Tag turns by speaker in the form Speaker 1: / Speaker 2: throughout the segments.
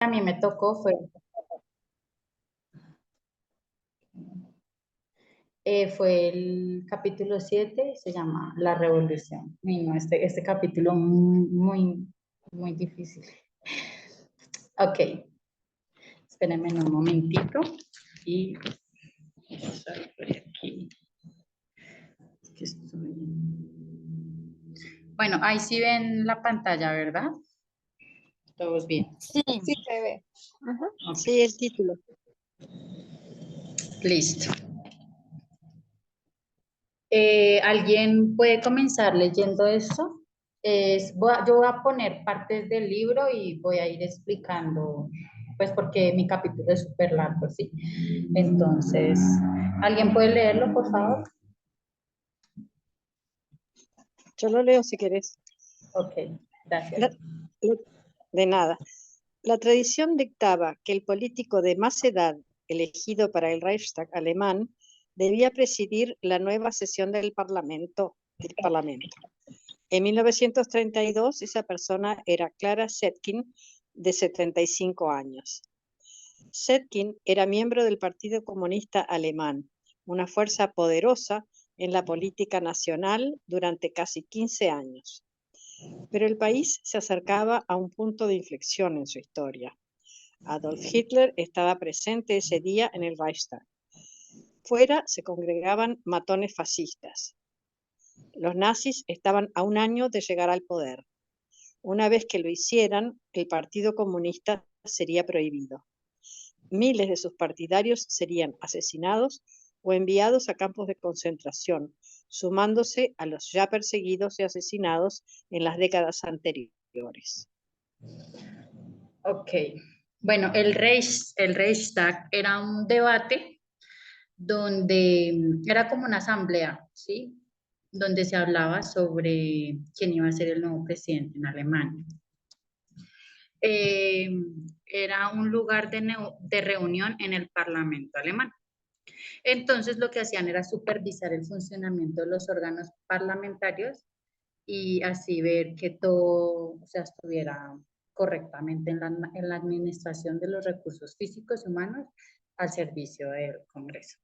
Speaker 1: A mí me tocó fue el capítulo 7, se llama La Revolución. Y no, este capítulo muy, muy difícil. Ok, espérenme un momentito y vamos a ver por aquí. Que estoy... Bueno, ahí sí ven la pantalla, ¿verdad? Todos bien.
Speaker 2: Sí,
Speaker 3: Sí se ve.
Speaker 1: Ok,
Speaker 2: sí, el título.
Speaker 1: listo. ¿Alguien puede comenzar leyendo esto? Yo voy a poner partes del libro y voy a ir explicando, pues porque mi capítulo es súper largo, ¿sí? Entonces, ¿alguien puede leerlo, por favor?
Speaker 2: Yo lo leo si querés.
Speaker 1: Ok, gracias.
Speaker 2: La- de nada. La tradición dictaba que el político de más edad elegido para el Reichstag alemán debía presidir la nueva sesión del Parlamento. En 1932, esa persona era Clara Zetkin, de 75 años. Zetkin era miembro del Partido Comunista Alemán, una fuerza poderosa en la política nacional durante casi 15 años. Pero el país se acercaba a un punto de inflexión en su historia. Adolf Hitler estaba presente ese día en el Reichstag. Fuera se congregaban matones fascistas. Los nazis estaban a un año de llegar al poder. Una vez que lo hicieran, el Partido Comunista sería prohibido. Miles de sus partidarios serían asesinados o enviados a campos de concentración, sumándose a los ya perseguidos y asesinados en las décadas anteriores.
Speaker 1: Ok. Bueno, el Reichstag era un debate donde era como una asamblea, ¿sí? Donde se hablaba sobre quién iba a ser el nuevo presidente en Alemania. Eh, Era un lugar de reunión en el Parlamento alemán. Entonces lo que hacían era supervisar el funcionamiento de los órganos parlamentarios y así ver que todo, o sea, estuviera correctamente en la administración de los recursos físicos y humanos al servicio del Congreso.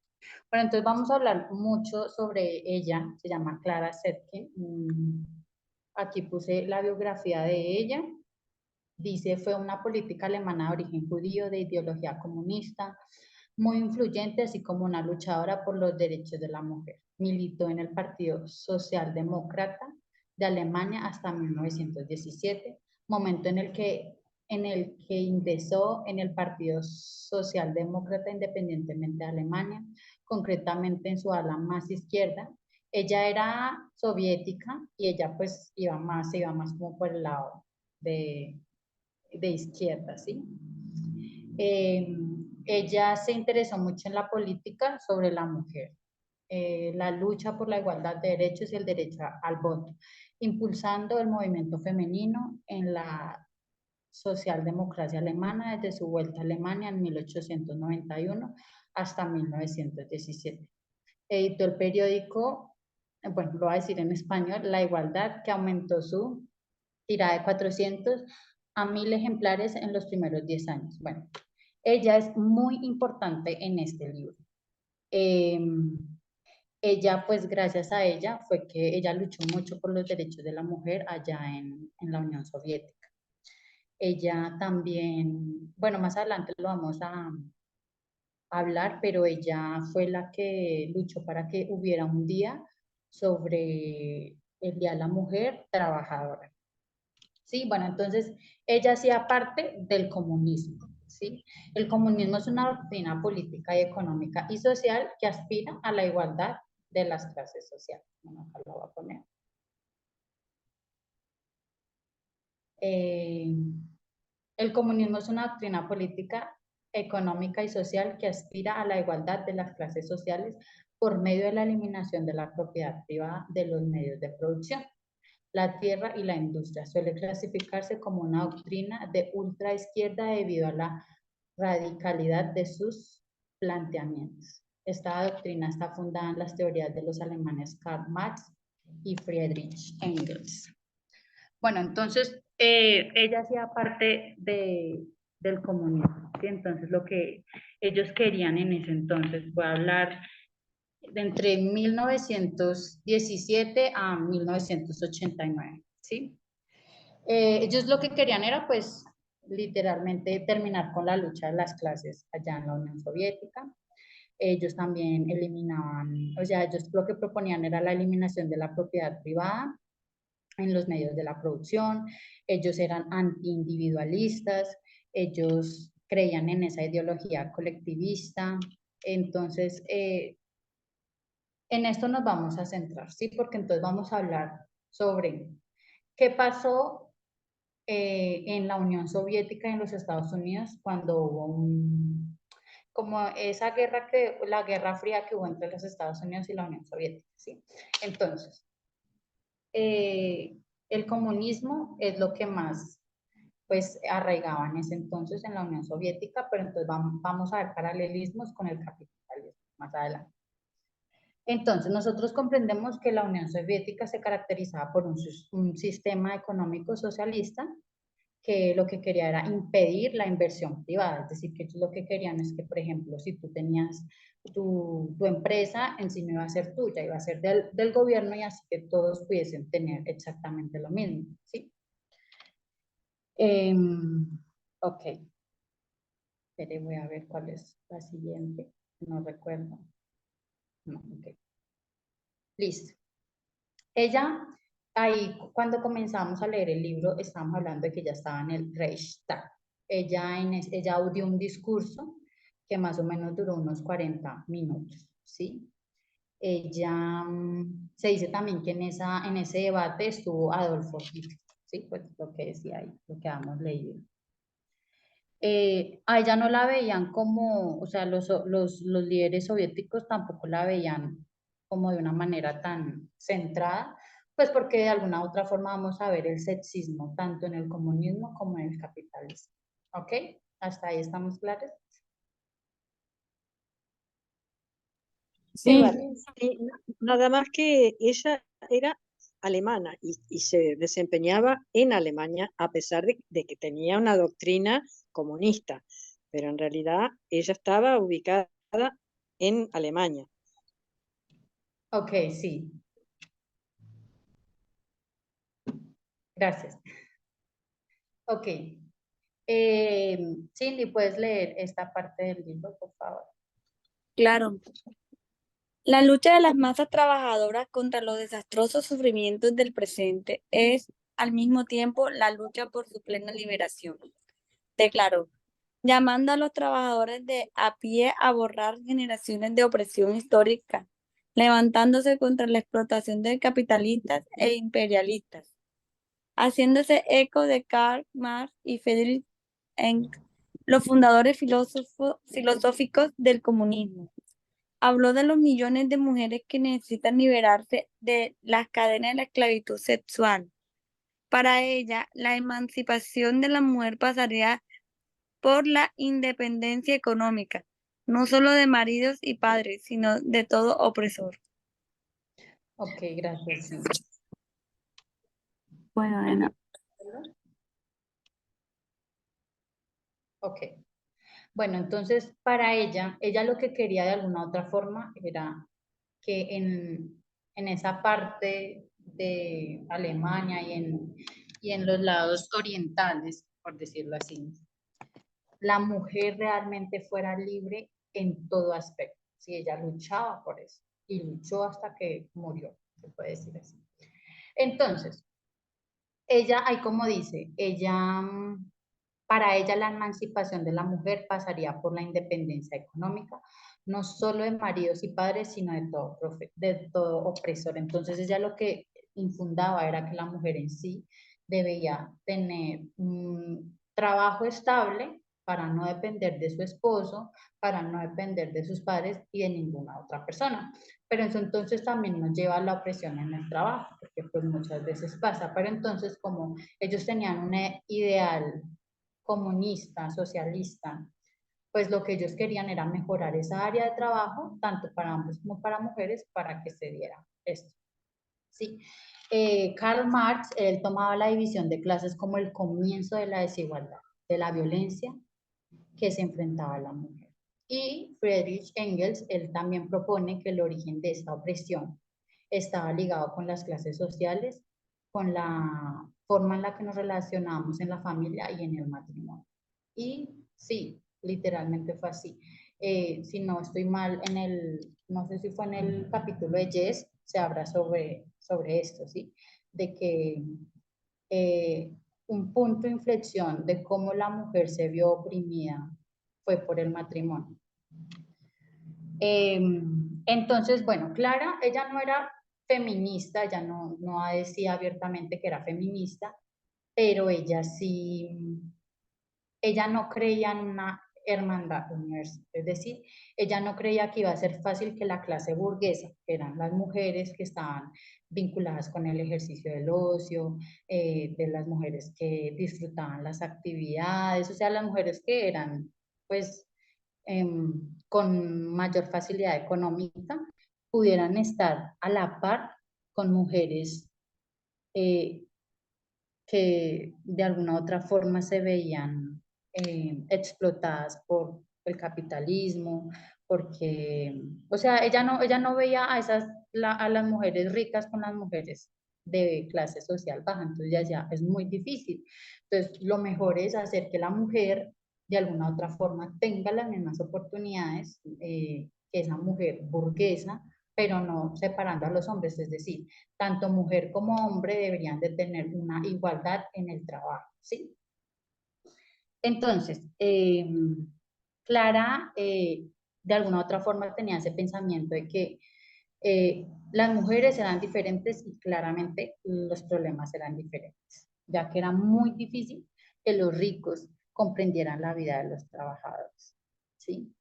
Speaker 1: Bueno, entonces vamos a hablar mucho sobre ella, se llama Clara Zetkin. Aquí puse la biografía de ella. Dice, fue una política alemana de origen judío, de ideología comunista, muy influyente, así como una luchadora por los derechos de la mujer. Militó en el Partido Socialdemócrata de Alemania hasta 1917, momento en el que ingresó en el Partido Socialdemócrata independientemente de Alemania, concretamente en su ala más izquierda. Ella era soviética y ella pues se iba más como por el lado de izquierda, ¿sí? Eh, Ella se interesó mucho en la política sobre la mujer, la lucha por la igualdad de derechos y el derecho al voto, impulsando el movimiento femenino en la socialdemocracia alemana desde su vuelta a Alemania en 1891 hasta 1917. Editó el periódico, bueno, lo voy a decir en español, La Igualdad, que aumentó su tirada de 400 a 1000 ejemplares en los primeros 10 años. Bueno, ella es muy importante en este libro. Eh, Ella, pues gracias a ella, fue que ella luchó mucho por los derechos de la mujer allá en la Unión Soviética. Ella también, bueno, más adelante lo vamos a hablar, pero ella fue la que luchó para que hubiera un día sobre el Día de la Mujer Trabajadora. Sí, bueno, entonces ella hacía parte del comunismo, ¿sí? El comunismo es una doctrina política y económica y social que aspira a la igualdad de las clases sociales. Bueno, acá lo voy a poner. Eh, el comunismo es una doctrina política, económica y social que aspira a la igualdad de las clases sociales por medio de la eliminación de la propiedad privada de los medios de producción. La tierra y la industria suele clasificarse como una doctrina de ultraizquierda debido a la radicalidad de sus planteamientos. Esta doctrina está fundada en las teorías de los alemanes Karl Marx y Friedrich Engels. Bueno, entonces ella hacía parte del comunismo. ¿Sí? Entonces, lo que ellos querían en ese entonces, voy a hablar de entre 1917 a 1989, ¿sí? Ellos lo que querían era, pues, literalmente terminar con la lucha de las clases allá en la Unión Soviética. Ellos también eliminaban, o sea, ellos lo que proponían era la eliminación de la propiedad privada en los medios de la producción. Ellos eran antiindividualistas, ellos creían en esa ideología colectivista. Entonces, en esto nos vamos a centrar, ¿sí? Porque entonces vamos a hablar sobre qué pasó en la Unión Soviética y en los Estados Unidos cuando hubo como esa guerra la Guerra Fría que hubo entre los Estados Unidos y la Unión Soviética, ¿sí? Entonces, el comunismo es lo que más pues arraigaba en ese entonces en la Unión Soviética, pero entonces vamos a ver paralelismos con el capitalismo más adelante. Entonces, nosotros comprendemos que la Unión Soviética se caracterizaba por un sistema económico socialista que lo que quería era impedir la inversión privada, es decir, que ellos lo que querían es que, por ejemplo, si tú tenías tu empresa, en sí no iba a ser tuya, iba a ser del gobierno y así que todos pudiesen tener exactamente lo mismo, ¿sí? Ok, pero voy a ver cuál es la siguiente, no recuerdo. No, ok. Listo. Ella, ahí cuando comenzamos a leer el libro, estábamos hablando de que ella estaba en el Reichstag. Ella dio un discurso que más o menos duró unos 40 minutos, ¿sí? Ella, se dice también que en ese debate estuvo Adolfo Hitler, ¿sí? Pues lo que decía ahí, lo que hemos leído. A ella no la veían como, o sea, los líderes soviéticos tampoco la veían como de una manera tan centrada, pues porque de alguna u otra forma vamos a ver el sexismo tanto en el comunismo como en el capitalismo. ¿Ok? ¿Hasta ahí estamos claros?
Speaker 2: Sí,
Speaker 3: Sí,
Speaker 2: vale. Y nada más que ella era alemana y se desempeñaba en Alemania a pesar de que tenía una doctrina comunista, pero en realidad ella estaba ubicada en Alemania.
Speaker 1: Ok, sí. Gracias. Ok. Cindy, ¿puedes leer esta parte del libro, por favor?
Speaker 3: claro. La lucha de las masas trabajadoras contra los desastrosos sufrimientos del presente es, al mismo tiempo, la lucha por su plena liberación. Declaró, llamando a los trabajadores de a pie a borrar generaciones de opresión histórica, levantándose contra la explotación de capitalistas e imperialistas, haciéndose eco de Karl Marx y Friedrich Engels, los fundadores filosóficos del comunismo. Habló de los millones de mujeres que necesitan liberarse de las cadenas de la esclavitud sexual. Para ella, la emancipación de la mujer pasaría por la independencia económica, no solo de maridos y padres, sino de todo opresor.
Speaker 1: Ok, gracias, Cindy.
Speaker 3: Bueno, nena.
Speaker 1: Ok. Bueno, entonces para ella lo que quería de alguna otra forma era que en esa parte de Alemania y en los lados orientales, por decirlo así, la mujer realmente fuera libre en todo aspecto. Si ella luchaba por eso y luchó hasta que murió, se puede decir así. Entonces, ella, ahí como dice, para ella la emancipación de la mujer pasaría por la independencia económica, no solo de maridos y padres, sino de todo opresor. Entonces ella lo que infundaba era que la mujer en sí debía tener un trabajo estable para no depender de su esposo, para no depender de sus padres y de ninguna otra persona. Pero eso entonces también nos lleva a la opresión en el trabajo, porque pues muchas veces pasa. Pero entonces como ellos tenían un ideal comunista, socialista, pues lo que ellos querían era mejorar esa área de trabajo, tanto para hombres como para mujeres, para que se diera esto. ¿Sí? Karl Marx, él tomaba la división de clases como el comienzo de la desigualdad, de la violencia que se enfrentaba a la mujer. Y Friedrich Engels, él también propone que el origen de esta opresión estaba ligado con las clases sociales, con la forma en la que nos relacionamos en la familia y en el matrimonio. Y sí, literalmente fue así. Si no estoy mal, no sé si fue en el capítulo de Jess, se habla sobre esto, ¿sí? De que un punto de inflexión de cómo la mujer se vio oprimida fue por el matrimonio. Entonces, bueno, Clara, ella no era feminista, ella no decía abiertamente que era feminista, pero ella sí, ella no creía en una hermandad universal, es decir, ella no creía que iba a ser fácil que la clase burguesa, que eran las mujeres que estaban vinculadas con el ejercicio del ocio, de las mujeres que disfrutaban las actividades, o sea, las mujeres que eran, pues, con mayor facilidad económica, pudieran estar a la par con mujeres que de alguna u otra forma se veían explotadas por el capitalismo, porque, o sea, ella no veía a a las mujeres ricas con las mujeres de clase social baja, entonces ya decía, es muy difícil. Entonces, lo mejor es hacer que la mujer de alguna u otra forma tenga las mismas oportunidades que esa mujer burguesa, pero no separando a los hombres, es decir, tanto mujer como hombre deberían de tener una igualdad en el trabajo, ¿sí? Entonces, Clara, de alguna u otra forma tenía ese pensamiento de que las mujeres eran diferentes y claramente los problemas eran diferentes, ya que era muy difícil que los ricos comprendieran la vida de los trabajadores, ¿sí?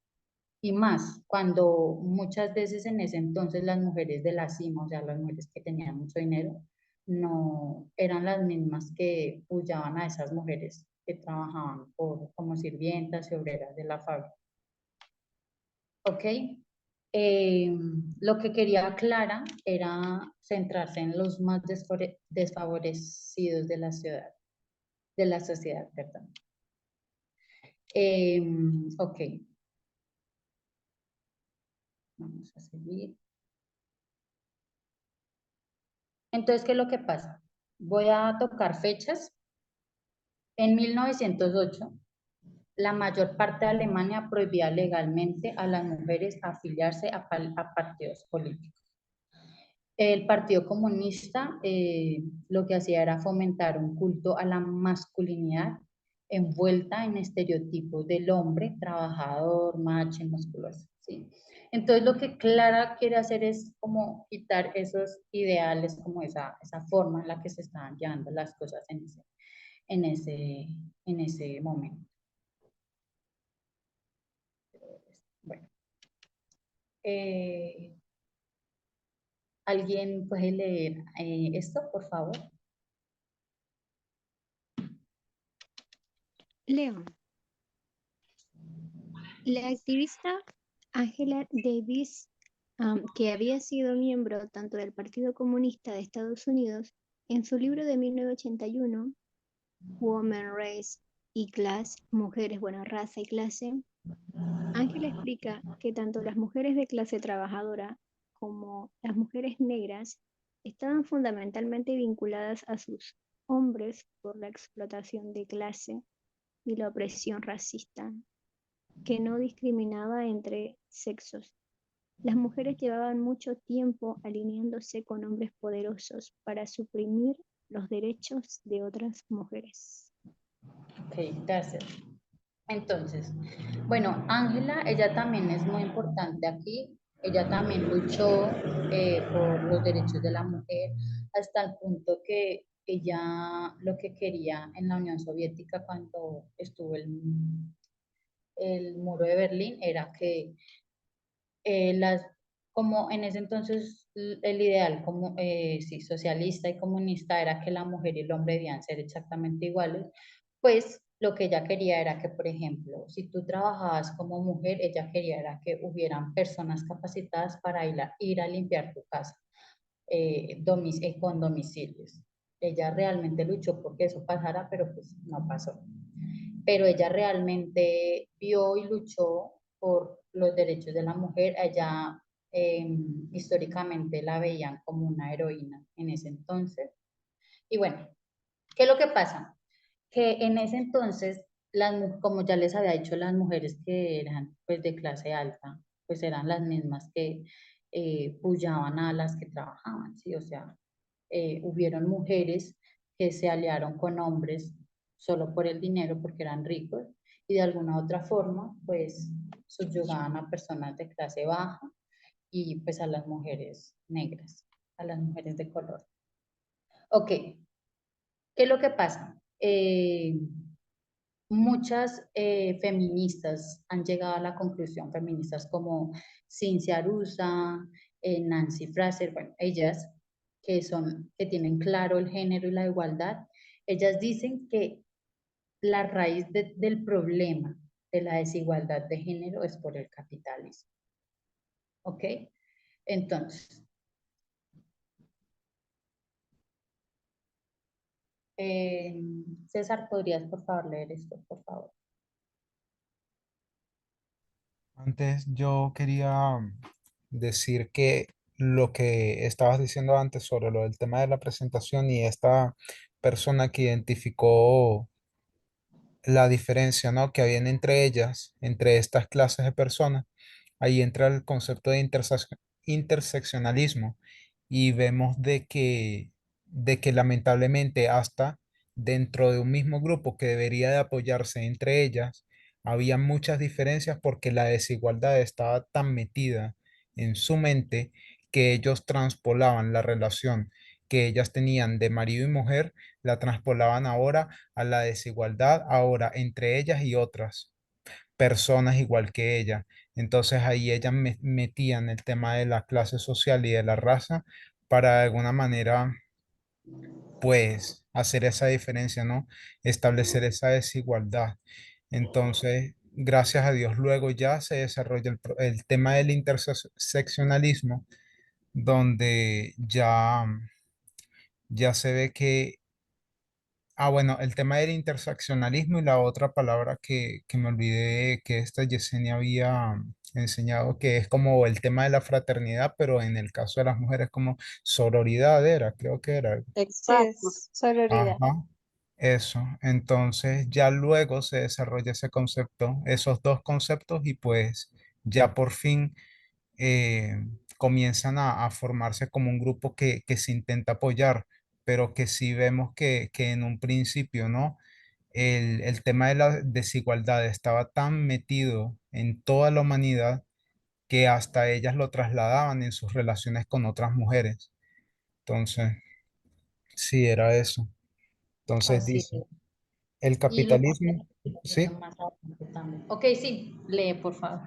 Speaker 1: Y más, cuando muchas veces en ese entonces las mujeres de la cima, o sea, las mujeres que tenían mucho dinero, no eran las mismas que apoyaban a esas mujeres que trabajaban como sirvientas y obreras de la fábrica. ¿Ok? Lo que quería Clara era centrarse en los más desfavorecidos de la ciudad, de la sociedad, perdón. Ok, vamos a seguir. Entonces, ¿qué es lo que pasa? Voy a tocar fechas. En 1908, la mayor parte de Alemania prohibía legalmente a las mujeres afiliarse a partidos políticos. El Partido Comunista lo que hacía era fomentar un culto a la masculinidad envuelta en estereotipos del hombre trabajador, macho y musculoso, ¿sí? Entonces lo que Clara quiere hacer es como quitar esos ideales, como esa forma en la que se estaban llevando las cosas en ese momento. Bueno, ¿alguien puede leer esto, por favor?
Speaker 4: Leo. La activista Angela Davis, que había sido miembro tanto del Partido Comunista de Estados Unidos, en su libro de 1981, Woman, Race y Class, Mujeres, bueno, raza y clase, Ángela explica que tanto las mujeres de clase trabajadora como las mujeres negras estaban fundamentalmente vinculadas a sus hombres por la explotación de clase y la opresión racista, que no discriminaba entre sexos. Las mujeres llevaban mucho tiempo alineándose con hombres poderosos para suprimir los derechos de otras mujeres.
Speaker 1: Ok, gracias. Entonces, bueno, Ángela, ella también es muy importante aquí. Ella también luchó por los derechos de la mujer hasta el punto que ella lo que quería en la Unión Soviética cuando estuvo el muro de Berlín era que como en ese entonces el ideal como sí, socialista y comunista era que la mujer y el hombre debían ser exactamente iguales, pues lo que ella quería era que, por ejemplo, si tú trabajabas como mujer, ella quería era que hubieran personas capacitadas para ir a limpiar tu casa con domicilios. Ella realmente luchó porque eso pasara, pero pues no pasó. pero ella realmente vio y luchó por los derechos de la mujer. Ella históricamente la veían como una heroína en ese entonces. Y bueno, ¿qué es lo que pasa? Que en ese entonces, como ya les había dicho, las mujeres que eran pues de clase alta, pues eran las mismas que pullaban a las que trabajaban, ¿sí? O sea, hubieron mujeres que se aliaron con hombres solo por el dinero porque eran ricos y de alguna otra forma, pues subyugaban a personas de clase baja y pues a las mujeres negras, a las mujeres de color. Ok, ¿qué es lo que pasa? Muchas feministas han llegado a la conclusión, feministas como Cynthia Arusa, Nancy Fraser, bueno, ellas que tienen claro el género y la igualdad, ellas dicen que la raíz del problema de la desigualdad de género es por el capitalismo. ¿Ok? Entonces, César, ¿podrías por favor leer esto, por favor?
Speaker 5: Antes yo quería decir que lo que estabas diciendo antes sobre lo del tema de la presentación y esta persona que identificó la diferencia, ¿no?, que había entre ellas, entre estas clases de personas, ahí entra el concepto de interseccionalismo y vemos de que lamentablemente hasta dentro de un mismo grupo que debería de apoyarse entre ellas, había muchas diferencias porque la desigualdad estaba tan metida en su mente que ellos transpolaban la relación que ellas tenían de marido y mujer, la transpolaban ahora a la desigualdad, ahora entre ellas y otras personas igual que ella. Entonces ahí ellas metían el tema de la clase social y de la raza para de alguna manera, pues, hacer esa diferencia, ¿no? Establecer esa desigualdad. Entonces, gracias a Dios, luego ya se desarrolla el tema del interseccionalismo, donde ya se ve que bueno, el tema del interseccionalismo y la otra palabra que me olvidé que esta Yesenia había enseñado, que es como el tema de la fraternidad, pero en el caso de las mujeres como sororidad era, creo que era.
Speaker 2: Exacto, sororidad.
Speaker 5: Ajá, eso. Entonces ya luego se desarrolla ese concepto, esos dos conceptos y pues ya por fin eh, comienzan a formarse como un grupo que se intenta apoyar, pero que sí vemos que en un principio, ¿no? El tema de la desigualdad estaba tan metido en toda la humanidad que hasta ellas lo trasladaban en sus relaciones con otras mujeres. Entonces, sí, era eso. Entonces
Speaker 1: Así
Speaker 5: dice,
Speaker 1: es.
Speaker 5: el
Speaker 1: Y lo vamos
Speaker 5: capitalismo,
Speaker 1: a ver
Speaker 5: ¿sí?
Speaker 1: más adelante también. Ok, sí, lee, por favor.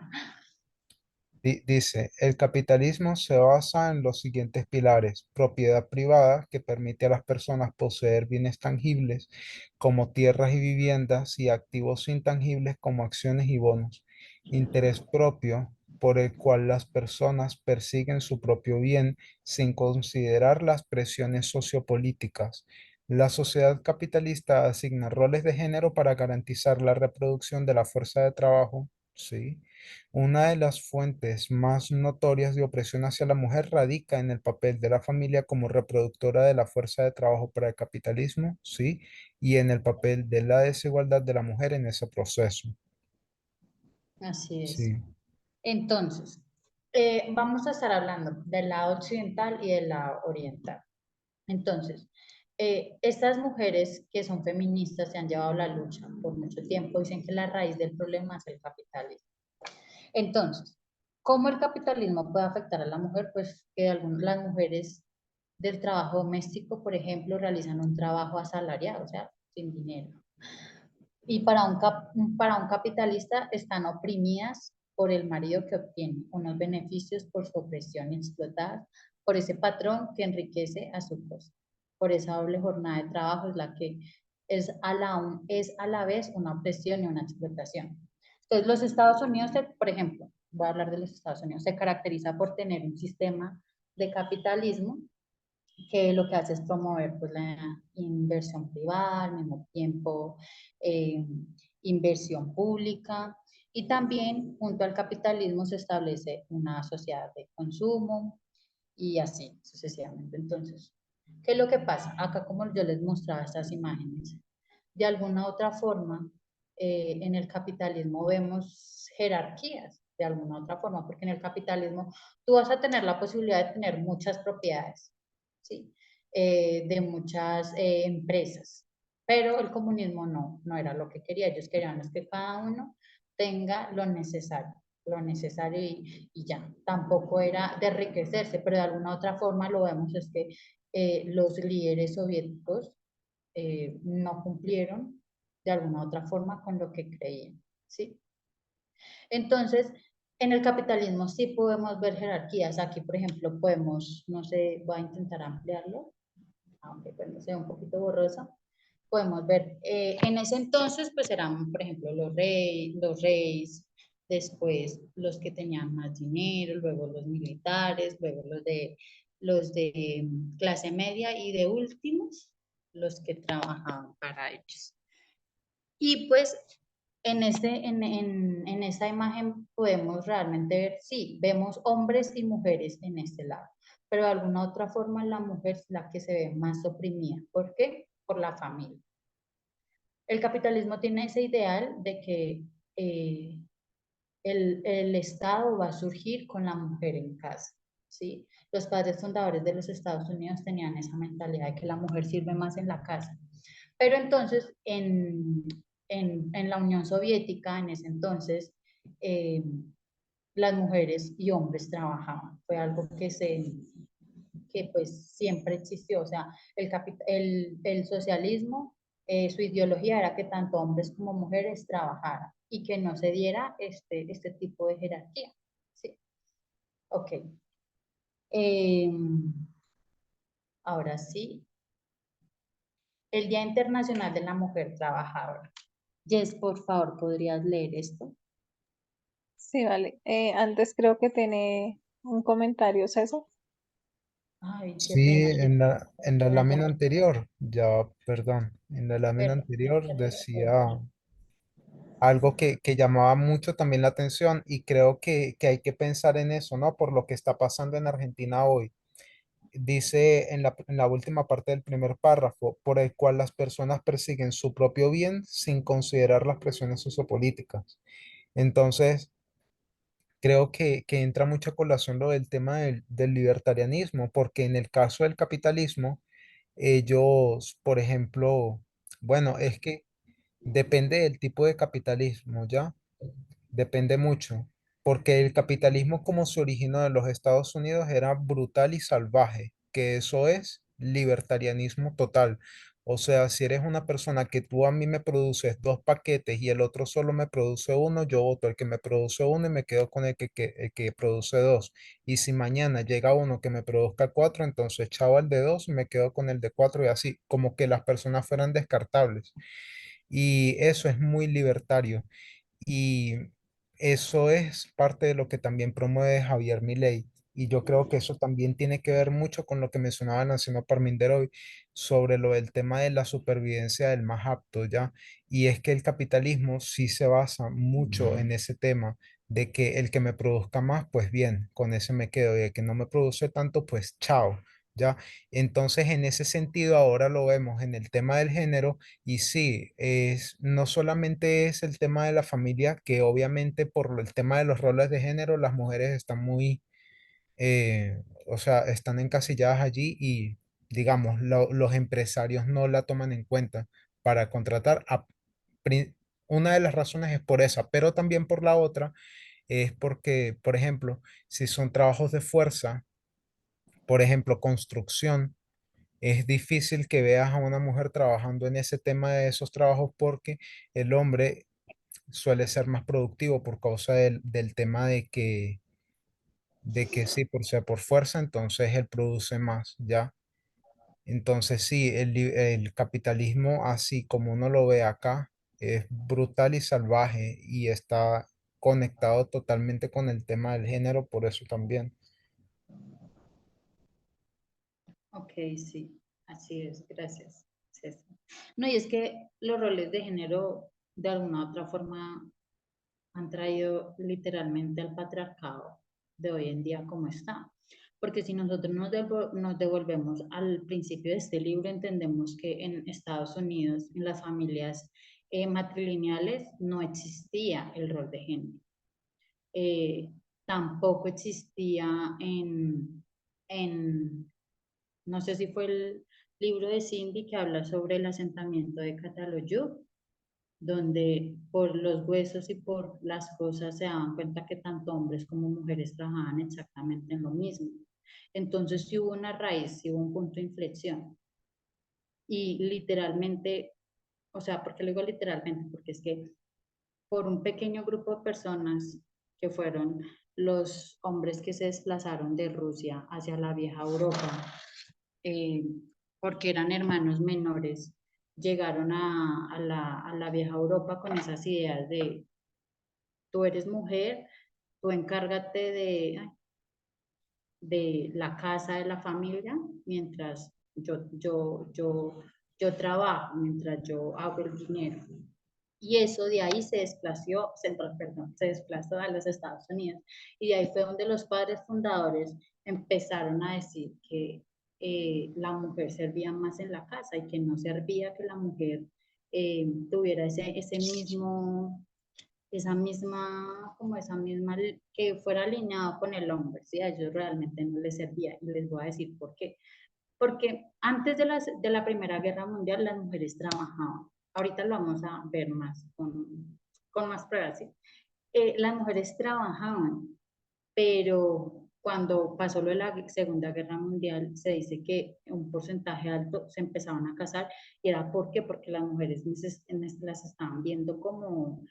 Speaker 5: Dice, el capitalismo se basa en los siguientes pilares: propiedad privada, que permite a las personas poseer bienes tangibles como tierras y viviendas y activos intangibles como acciones y bonos. Interés propio, por el cual las personas persiguen su propio bien sin considerar las presiones sociopolíticas. La sociedad capitalista asigna roles de género para garantizar la reproducción de la fuerza de trabajo. Sí. Una de las fuentes más notorias de opresión hacia la mujer radica en el papel de la familia como reproductora de la fuerza de trabajo para el capitalismo, sí, y en el papel de la desigualdad de la mujer en ese proceso.
Speaker 1: Así es.
Speaker 5: Sí,
Speaker 1: Entonces, vamos a estar hablando del lado occidental y del lado oriental. Entonces, estas mujeres que son feministas se han llevado la lucha por mucho tiempo, dicen que la raíz del problema es el capitalismo. Entonces, ¿cómo el capitalismo puede afectar a la mujer? Pues que las mujeres del trabajo doméstico, por ejemplo, realizan un trabajo asalariado, o sea, sin dinero. Y para un capitalista están oprimidas por el marido que obtiene unos beneficios por su opresión y explotadas por ese patrón que enriquece a su costa. Por esa doble jornada de trabajo es la que es a la vez una opresión y una explotación. Entonces, los Estados Unidos, por ejemplo, voy a hablar de los Estados Unidos, se caracteriza por tener un sistema de capitalismo que lo que hace es promover pues, la inversión privada al mismo tiempo, eh, inversión pública y también junto al capitalismo se establece una sociedad de consumo y así sucesivamente. Entonces, ¿qué es lo que pasa? Acá como yo les mostraba estas imágenes, de alguna otra forma, en el capitalismo vemos jerarquías, de alguna otra forma, porque en el capitalismo tú vas a tener la posibilidad de tener muchas propiedades, ¿sí? De muchas empresas, pero el comunismo no era lo que quería, ellos querían es que cada uno tenga lo necesario y ya, tampoco era de enriquecerse, pero de alguna otra forma lo vemos es que los líderes soviéticos no cumplieron de alguna otra forma con lo que creían, ¿sí? Entonces, en el capitalismo sí podemos ver jerarquías. Aquí, por ejemplo, podemos, no sé, voy a intentar ampliarlo, aunque bueno, sea un poquito borroso. Podemos ver, en ese entonces, pues eran, por ejemplo, los reyes, después los que tenían más dinero, luego los militares, luego los de clase media y de últimos, los que trabajaban para ellos. Y pues en esa imagen podemos realmente ver, sí, vemos hombres y mujeres en este lado, pero de alguna otra forma la mujer es la que se ve más oprimida. ¿Por qué? Por la familia. El capitalismo tiene ese ideal de que eh, el Estado va a surgir con la mujer en casa, ¿sí? Los padres fundadores de los Estados Unidos tenían esa mentalidad de que la mujer sirve más en la casa. Pero entonces, en la Unión Soviética, en ese entonces, eh, las mujeres y hombres trabajaban. Fue algo que pues siempre existió. O sea, el socialismo, su ideología era que tanto hombres como mujeres trabajaran y que no se diera este tipo de jerarquía. Sí, ok. Eh, ahora sí, el Día Internacional de la Mujer Trabajadora. Jess, por favor, ¿podrías leer esto?
Speaker 6: Sí, vale. Antes creo que tiene un comentario, César.
Speaker 1: Ay, qué
Speaker 5: Sí,
Speaker 1: pena.
Speaker 5: en la lámina anterior, ya, perdón, en la lámina
Speaker 1: Perdón,
Speaker 5: anterior
Speaker 1: te
Speaker 5: decía
Speaker 1: recuerdo.
Speaker 5: algo que llamaba mucho también la atención y creo que hay que pensar en eso, ¿no? Por lo que está pasando en Argentina hoy. Dice en la última parte del primer párrafo, por el cual las personas persiguen su propio bien sin considerar las presiones sociopolíticas. Entonces, creo que entra mucho a colación lo del tema del libertarianismo, porque en el caso del capitalismo, ellos, por ejemplo, bueno, es que depende del tipo de capitalismo, ¿ya? Depende mucho, porque el capitalismo como se originó en los Estados Unidos era brutal y salvaje, que eso es libertarianismo total. O sea, si eres una persona que tú a mí me produces dos paquetes y el otro solo me produce uno, yo voto el que me produce uno y me quedo con el que produce dos. Y si mañana llega uno que me produzca cuatro, entonces chao el de dos y me quedo con el de cuatro y así, como que las personas fueran descartables. Y eso es muy libertario. Y eso es parte de lo que también promueve Javier Milei. Y yo creo que eso también tiene que ver mucho con lo que mencionaba Nancima Parminder hoy sobre lo del tema de la supervivencia del más apto, ¿ya? Y es que el capitalismo sí se basa mucho en ese tema de que el que me produzca más, pues bien, con ese me quedo, y el que no me produce tanto, pues chao, ¿ya? Entonces, en ese sentido, ahora lo vemos en el tema del género y sí, no solamente es el tema de la familia, que obviamente por el tema de los roles de género, las mujeres están muy, o sea, están encasilladas allí y, digamos, los empresarios no la toman en cuenta para contratar. Pri- una de las razones es por esa, pero también por la otra es porque, por ejemplo, si son trabajos de fuerza, por ejemplo, construcción, es difícil que veas a una mujer trabajando en ese tema de esos trabajos porque el hombre suele ser más productivo por causa del tema de que sí, por ser por fuerza, entonces él produce más, ¿ya? Entonces sí, el capitalismo, así como uno lo ve acá, es brutal y salvaje y está conectado totalmente con el tema del género, por eso también.
Speaker 1: Ok, sí, así es, gracias, César. No, y es que los roles de género de alguna u otra forma han traído literalmente al patriarcado de hoy en día como está. Porque si nosotros nos devolvemos al principio de este libro, entendemos que en Estados Unidos, en las familias matrilineales, no existía el rol de género. Eh, Tampoco existía no sé si fue el libro de Cindy que habla sobre el asentamiento de Cataluyú, donde por los huesos y por las cosas se daban cuenta que tanto hombres como mujeres trabajaban exactamente en lo mismo. Entonces sí hubo una raíz, sí hubo un punto de inflexión. Y literalmente, o sea, ¿por qué lo digo literalmente? Porque es que por un pequeño grupo de personas que fueron los hombres que se desplazaron de Rusia hacia la vieja Europa, eh, porque eran hermanos menores, llegaron a la vieja Europa con esas ideas de tú eres mujer, tú encárgate de la casa de la familia, mientras yo trabajo, mientras yo hago el dinero. Y eso de ahí se desplazó a los Estados Unidos. Y de ahí fue donde los padres fundadores empezaron a decir que la mujer servía más en la casa y que no servía que la mujer tuviera ese mismo, esa misma, que fuera alineado con el hombre, ¿sí? A ellos realmente no les servía. Y les voy a decir por qué. Porque antes de la Primera Guerra Mundial las mujeres trabajaban. Ahorita lo vamos a ver más con más pruebas. ¿Sí? Las mujeres trabajaban, pero cuando pasó lo de la Segunda Guerra Mundial, se dice que un porcentaje alto se empezaban a casar, y era ¿por qué? Porque las mujeres las estaban viendo como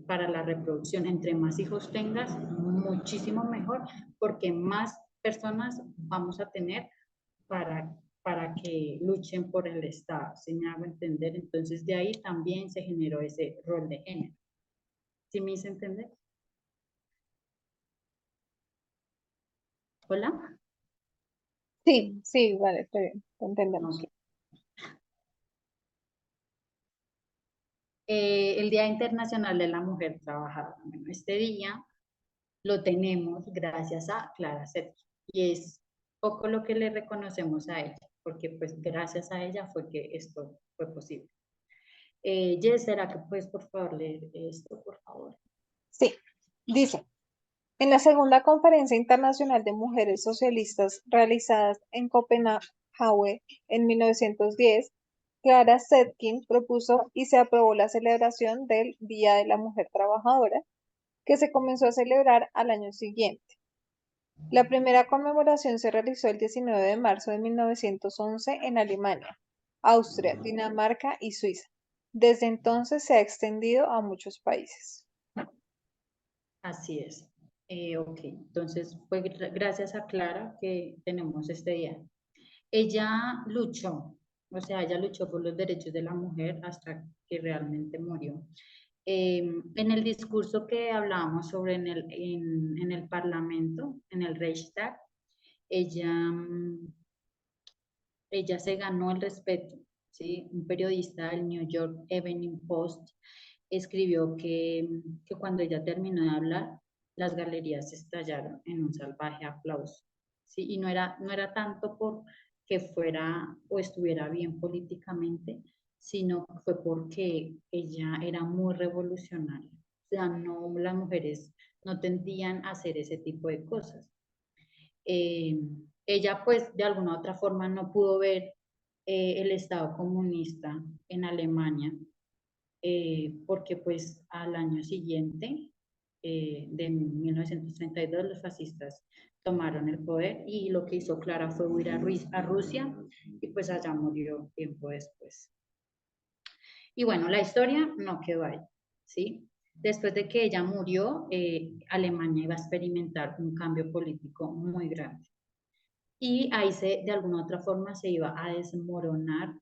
Speaker 1: para la reproducción. Entre más hijos tengas, muchísimo mejor, porque más personas vamos a tener para que luchen por el Estado, ¿sí me hago entender? Entonces de ahí también se generó ese rol de género. ¿Sí me hice entender? ¿Hola?
Speaker 6: Sí, sí, vale, está bien, lo entendemos.
Speaker 1: Ok. El Día Internacional de la Mujer Trabajadora. Bueno, este día lo tenemos gracias a Clara Zetkin, y es poco lo que le reconocemos a ella, porque pues gracias a ella fue que esto fue posible. Jess, ¿será que puedes por favor leer esto, por favor?
Speaker 6: Sí, dice, en la segunda conferencia internacional de mujeres socialistas realizadas en Copenhague en 1910, Clara Zetkin propuso y se aprobó la celebración del Día de la Mujer Trabajadora, que se comenzó a celebrar al año siguiente. La primera conmemoración se realizó el 19 de marzo de 1911 en Alemania, Austria, Dinamarca y Suiza. Desde entonces se ha extendido a muchos países.
Speaker 1: Así es. Ok, entonces fue gracias a Clara que tenemos este día. Ella luchó, o sea, ella luchó por los derechos de la mujer hasta que realmente murió. En el discurso que hablábamos sobre en el Parlamento, en el Reichstag, ella, ella se ganó el respeto, ¿sí? Un periodista del New York Evening Post escribió que cuando ella terminó de hablar, las galerías estallaron en un salvaje aplauso, ¿sí? Y no era tanto por que fuera o estuviera bien políticamente, sino fue porque ella era muy revolucionaria. O sea, no, las mujeres no tendían a hacer ese tipo de cosas. Ella pues de alguna u otra forma no pudo ver el Estado comunista en Alemania, porque pues al año siguiente, de 1932, los fascistas tomaron el poder, y lo que hizo Clara fue huir a Rusia, y pues allá murió tiempo después. Y bueno, la historia no quedó ahí, ¿sí? Después de que ella murió, Alemania iba a experimentar un cambio político muy grande. Y ahí de alguna otra forma se iba a desmoronar,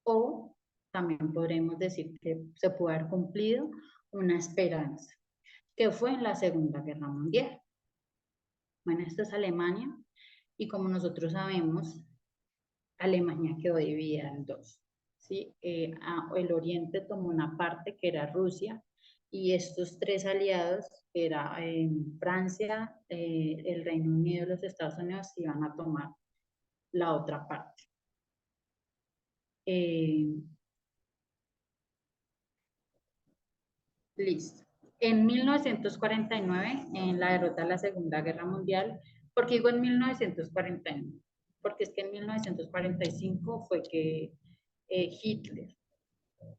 Speaker 1: o también podremos decir que se puede haber cumplido una esperanza, que fue en la Segunda Guerra Mundial. Bueno, esto es Alemania, y como nosotros sabemos, Alemania quedó dividida en dos, ¿sí? El Oriente tomó una parte que era Rusia y estos tres aliados, que era Francia, el Reino Unido y los Estados Unidos, iban a tomar la otra parte. Listo. En 1949, en la derrota de la Segunda Guerra Mundial, ¿por qué digo en 1949? Porque es que en 1945 fue que Hitler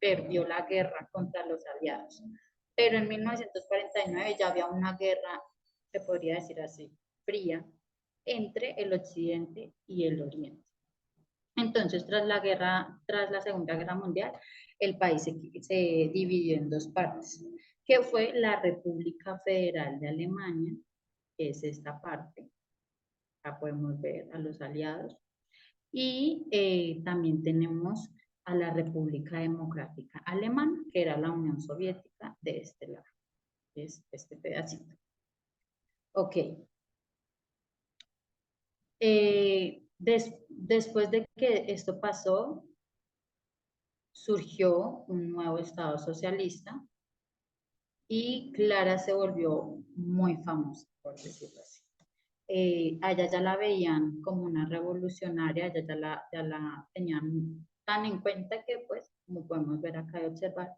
Speaker 1: perdió la guerra contra los aliados. Pero en 1949 ya había una guerra, se podría decir así, fría, entre el Occidente y el Oriente. Entonces, tras la Segunda Guerra Mundial, el país se dividió en dos partes, que fue la República Federal de Alemania, que es esta parte, acá podemos ver a los aliados, y también tenemos a la República Democrática Alemana, que era la Unión Soviética de este lado, es este pedacito. Ok. Después de que esto pasó, surgió un nuevo Estado socialista y Clara se volvió muy famosa, por decirlo así. Allá ya la veían como una revolucionaria, allá ya la tenían tan en cuenta que, pues, como podemos ver acá y observar,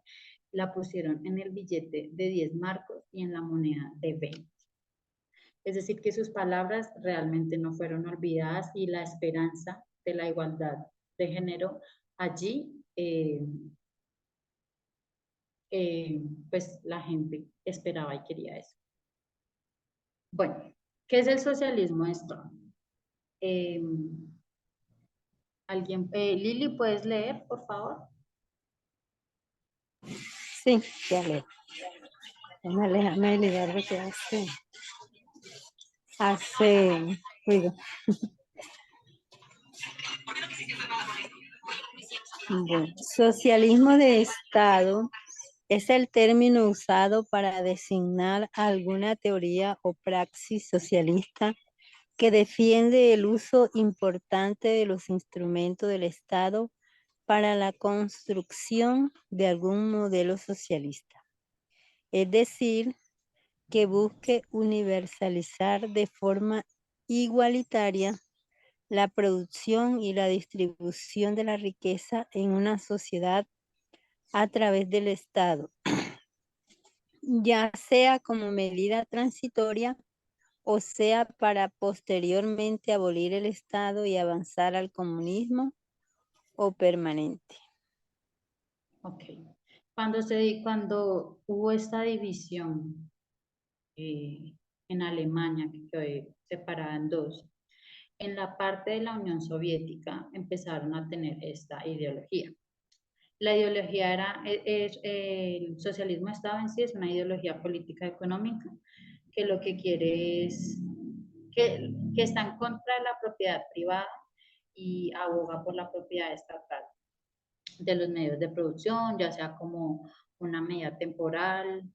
Speaker 1: la pusieron en el billete de 10 marcos y en la moneda de 20. Es decir, que sus palabras realmente no fueron olvidadas y la esperanza de la igualdad de género allí, pues la gente esperaba y quería eso. Bueno, ¿qué es el socialismo de Strauss? Lili, ¿puedes leer, por favor?
Speaker 2: Sí, ya leo. Déjame ligar lo que hace ruido. Bueno, socialismo de Estado es el término usado para designar alguna teoría o praxis socialista que defiende el uso importante de los instrumentos del Estado para la construcción de algún modelo socialista. Es decir, que busque universalizar de forma igualitaria la producción y la distribución de la riqueza en una sociedad a través del Estado, ya sea como medida transitoria o sea para posteriormente abolir el Estado y avanzar al comunismo o permanente.
Speaker 1: Ok. Cuando hubo esta división en Alemania, que quedó separada en dos, en la parte de la Unión Soviética empezaron a tener esta ideología. La ideología el socialismo de Estado en sí es una ideología política económica que lo que quiere es que está en contra de la propiedad privada y aboga por la propiedad estatal de los medios de producción, ya sea como una medida temporal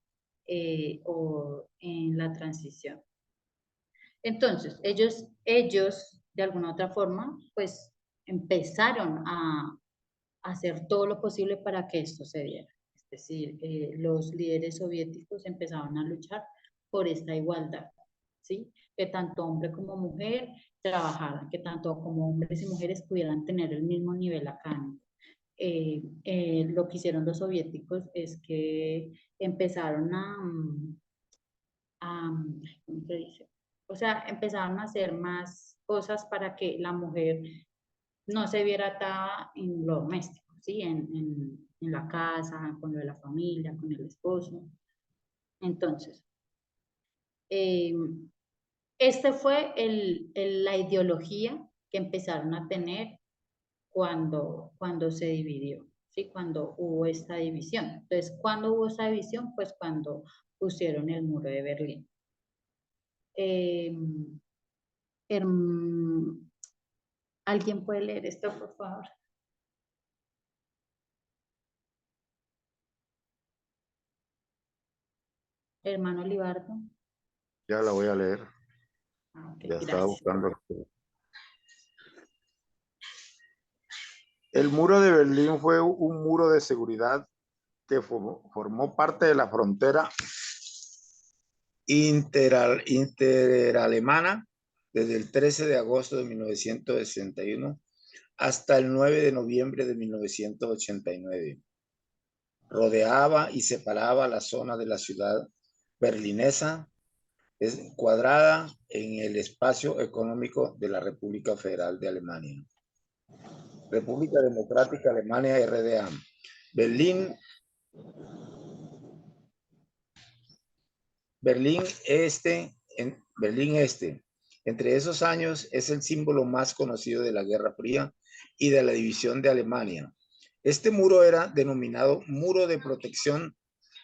Speaker 1: o en la transición. Entonces, ellos de alguna otra forma, pues empezaron a hacer todo lo posible para que esto se diera. Es decir, los líderes soviéticos empezaron a luchar por esta igualdad, ¿sí? Que tanto hombre como mujer trabajaran, que tanto como hombres y mujeres pudieran tener el mismo nivel académico. Lo que hicieron los soviéticos es que empezaron ¿cómo se dice? O sea, empezaron a hacer más cosas para que la mujer no se viera atada en lo doméstico, ¿sí? En la casa, con lo de la familia, con el esposo. Entonces, eh, este fue la ideología que empezaron a tener cuando se dividió, ¿sí? Cuando hubo esta división. Entonces, ¿cuándo hubo esta división? Pues cuando pusieron el muro de Berlín. ¿Alguien puede leer esto, por favor? Hermano Libardo.
Speaker 7: Ya la voy a leer.
Speaker 1: Ah, ok,
Speaker 7: Ya estaba
Speaker 1: gracias.
Speaker 7: buscando. El muro de Berlín fue un muro de seguridad que formó parte de la frontera interalemana desde el 13 de agosto de 1961 hasta el 9 de noviembre de 1989. Rodeaba y separaba la zona de la ciudad berlinesa encuadrada en el espacio económico de la República Federal de Alemania. República Democrática Alemania, RDA. Berlín Este. Entre esos años es el símbolo más conocido de la Guerra Fría y de la división de Alemania. Este muro era denominado Muro de Protección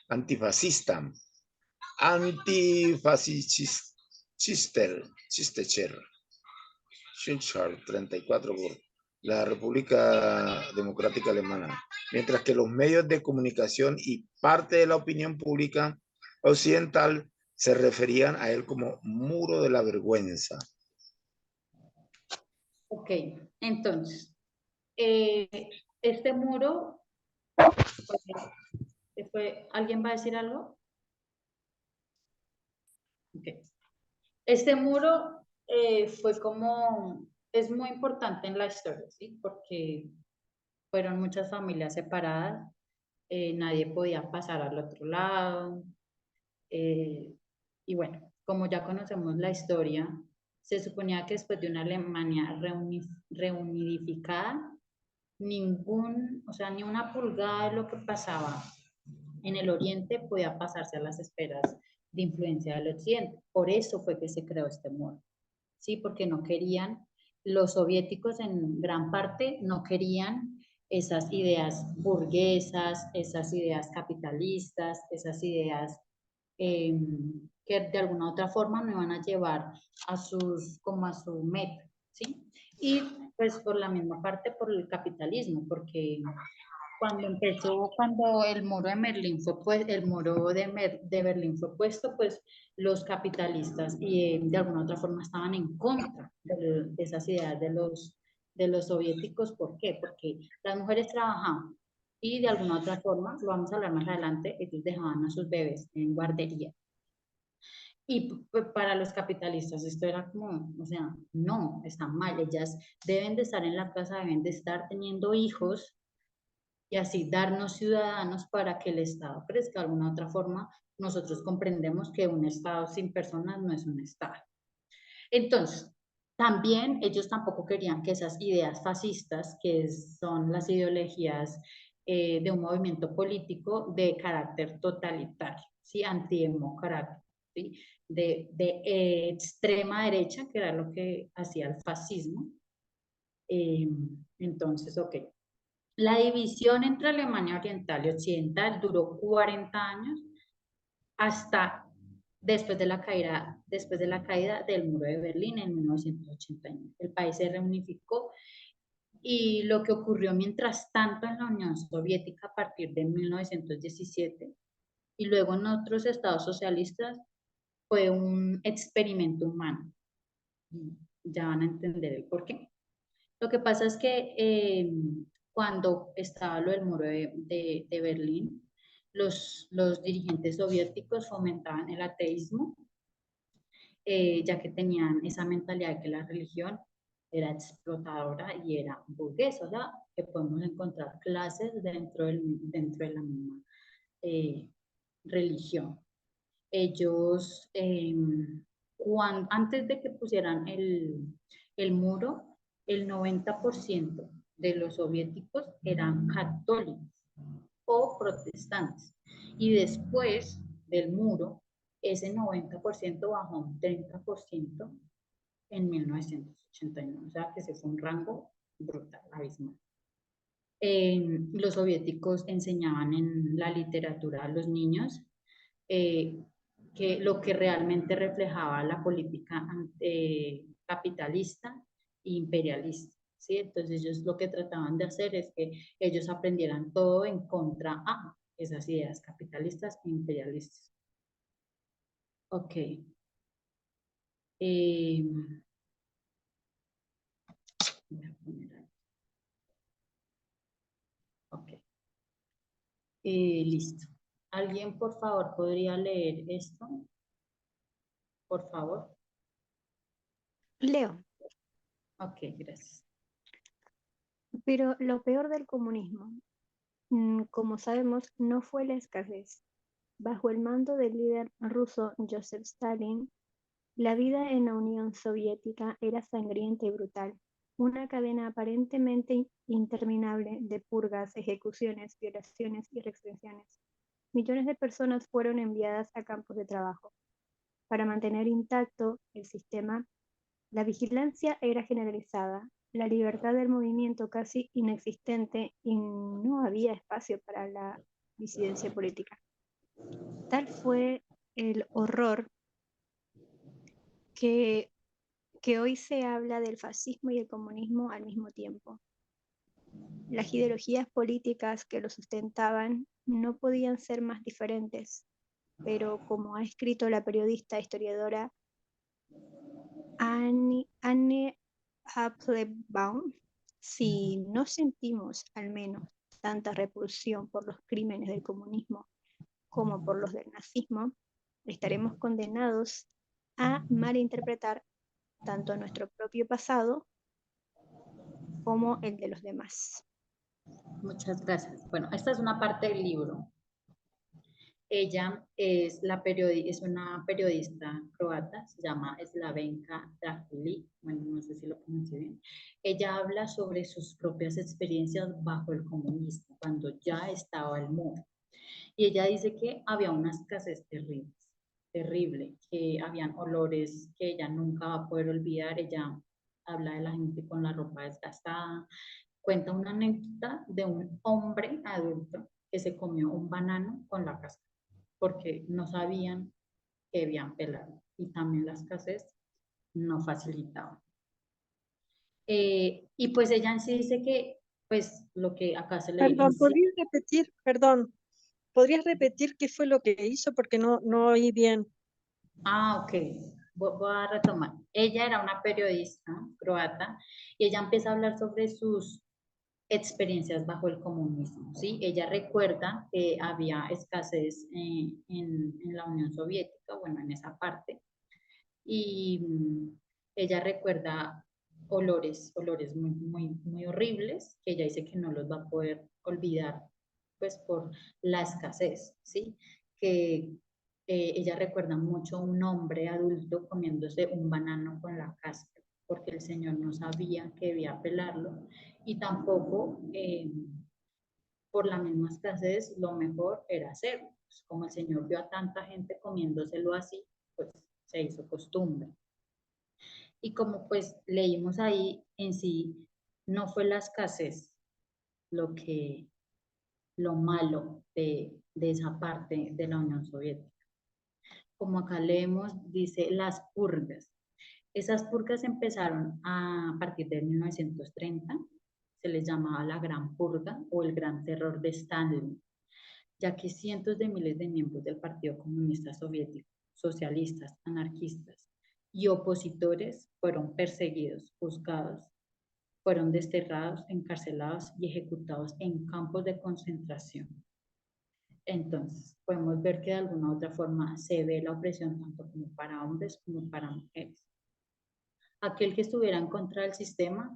Speaker 7: Antifascista, Schilcher 34 por la República Democrática Alemana, mientras que los medios de comunicación y parte de la opinión pública occidental se referían a él como Muro de la Vergüenza.
Speaker 1: Ok, entonces, este muro, ¿alguien va a decir algo? Okay. Este muro es muy importante en la historia, ¿sí? Porque fueron muchas familias separadas, nadie podía pasar al otro lado, y bueno, como ya conocemos la historia, se suponía que después de una Alemania reunificada, ni una pulgada de lo que pasaba en el oriente podía pasarse a las esferas de influencia del occidente. Por eso fue que se creó este muro, ¿sí? Porque no querían, los soviéticos en gran parte no querían esas ideas burguesas, esas ideas capitalistas, esas ideas que de alguna otra forma me van a llevar a su meta, ¿sí? Y pues por la misma parte por el capitalismo, porque cuando el muro de Berlín fue de Berlín fue puesto, pues los capitalistas y de alguna otra forma estaban en contra de esas ideas de los soviéticos. ¿Por qué? Porque las mujeres trabajaban y de alguna otra forma, lo vamos a hablar más adelante, ellos dejaban a sus bebés en guardería. Y para los capitalistas esto era como, o sea, no, están mal, ellas deben de estar en la casa, deben de estar teniendo hijos y así darnos ciudadanos para que el Estado crezca. De alguna otra forma, nosotros comprendemos que un Estado sin personas no es un Estado. Entonces, también ellos tampoco querían que esas ideas fascistas, que son las ideologías de un movimiento político de carácter totalitario, ¿sí? Antidemocrático, ¿sí? de extrema derecha, que era lo que hacía el fascismo. Entonces, ok. La división entre Alemania Oriental y Occidental duró 40 años hasta después de la caída del muro de Berlín en 1989. El país se reunificó y lo que ocurrió mientras tanto en la Unión Soviética a partir de 1917 y luego en otros estados socialistas fue un experimento humano. Ya van a entender el por qué. Lo que pasa es que cuando estaba lo del muro de Berlín, los dirigentes soviéticos fomentaban el ateísmo, ya que tenían esa mentalidad de que la religión era explotadora y era burguesa, o sea, que podemos encontrar clases dentro de la misma religión. Ellos, antes de que pusieran el muro, el 90% de los soviéticos eran católicos o protestantes. Y después del muro, ese 90% bajó a un 30% en 1989. O sea que ese fue un rango brutal, abismal. Los soviéticos enseñaban en la literatura a los niños que lo que realmente reflejaba la política capitalista e imperialista, ¿sí? Entonces ellos lo que trataban de hacer es que ellos aprendieran todo en contra a esas ideas capitalistas e imperialistas. Ok. Voy a poner ahí. Listo. ¿Alguien, por favor, podría leer esto? Por favor.
Speaker 4: Leo,
Speaker 1: Ok, gracias.
Speaker 4: pero lo peor del comunismo, como sabemos, no fue la escasez. Bajo el mando del líder ruso Joseph Stalin, la vida en la Unión Soviética era sangrienta y brutal. Una cadena aparentemente interminable de purgas, ejecuciones, violaciones y restricciones. Millones de personas fueron enviadas a campos de trabajo. Para mantener intacto el sistema, la vigilancia era generalizada, la libertad del movimiento casi inexistente y no había espacio para la disidencia política. Tal fue el horror que hoy se habla del fascismo y el comunismo al mismo tiempo. Las ideologías políticas que lo sustentaban no podían ser más diferentes, pero como ha escrito la periodista e historiadora Anne Applebaum, si no sentimos al menos tanta repulsión por los crímenes del comunismo como por los del nazismo, estaremos condenados a malinterpretar tanto nuestro propio pasado como el de los demás.
Speaker 1: Muchas gracias. Bueno, esta es una parte del libro. Ella es una periodista croata, se llama Slavenka Drakulić, bueno, no sé si lo pronuncié bien. Ella habla sobre sus propias experiencias bajo el comunismo, cuando ya estaba el muro. Y ella dice que había una escasez terrible, que habían olores que ella nunca va a poder olvidar. Ella habla de la gente con la ropa desgastada. Cuenta una anécdota de un hombre adulto que se comió un banano con la cáscara porque no sabían que debían pelarlo y también la escasez no facilitaba. Y pues ella en sí dice que pues lo que acá se le
Speaker 2: Perdón,
Speaker 1: dice.
Speaker 2: ¿podrías repetir qué fue lo que hizo? Porque no oí bien.
Speaker 1: Ok, voy a retomar. Ella era una periodista croata y ella empieza a hablar sobre sus experiencias bajo el comunismo, ¿sí? Ella recuerda que había escasez en la Unión Soviética, bueno, en esa parte, y ella recuerda olores muy horribles, que ella dice que no los va a poder olvidar, pues por la escasez, ¿sí? Que ella recuerda mucho un hombre adulto comiéndose un banano con la cáscara, porque el señor no sabía que debía pelarlo, y tampoco, por la misma escasez, lo mejor era hacerlo. Pues, como el señor vio a tanta gente comiéndoselo así, pues se hizo costumbre. Y como pues leímos ahí, en sí no fue la escasez lo malo de esa parte de la Unión Soviética. Como acá leemos, dice las purgas. Esas purgas empezaron a partir de 1930, se les llamaba la Gran Purga o el Gran Terror de Stalin, ya que cientos de miles de miembros del Partido Comunista Soviético, socialistas, anarquistas y opositores fueron perseguidos, juzgados, fueron desterrados, encarcelados y ejecutados en campos de concentración. Entonces, podemos ver que de alguna u otra forma se ve la opresión tanto como para hombres como para mujeres. Aquel que estuviera en contra del sistema,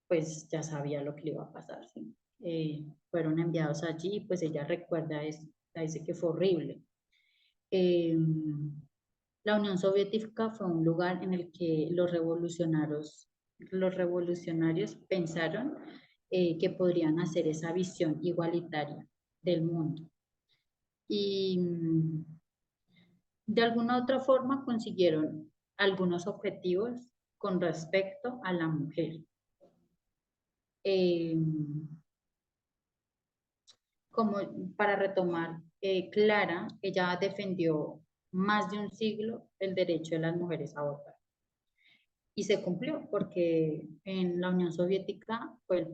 Speaker 1: pues ya sabía lo que le iba a pasar, ¿sí? Fueron enviados allí y pues ella recuerda eso, dice que fue horrible. La Unión Soviética fue un lugar en el que los revolucionarios pensaron que podrían hacer esa visión igualitaria del mundo. Y de alguna otra forma consiguieron algunos objetivos con respecto a la mujer. Como para retomar, Clara, ella defendió más de un siglo el derecho de las mujeres a votar. Y se cumplió porque en la Unión Soviética fue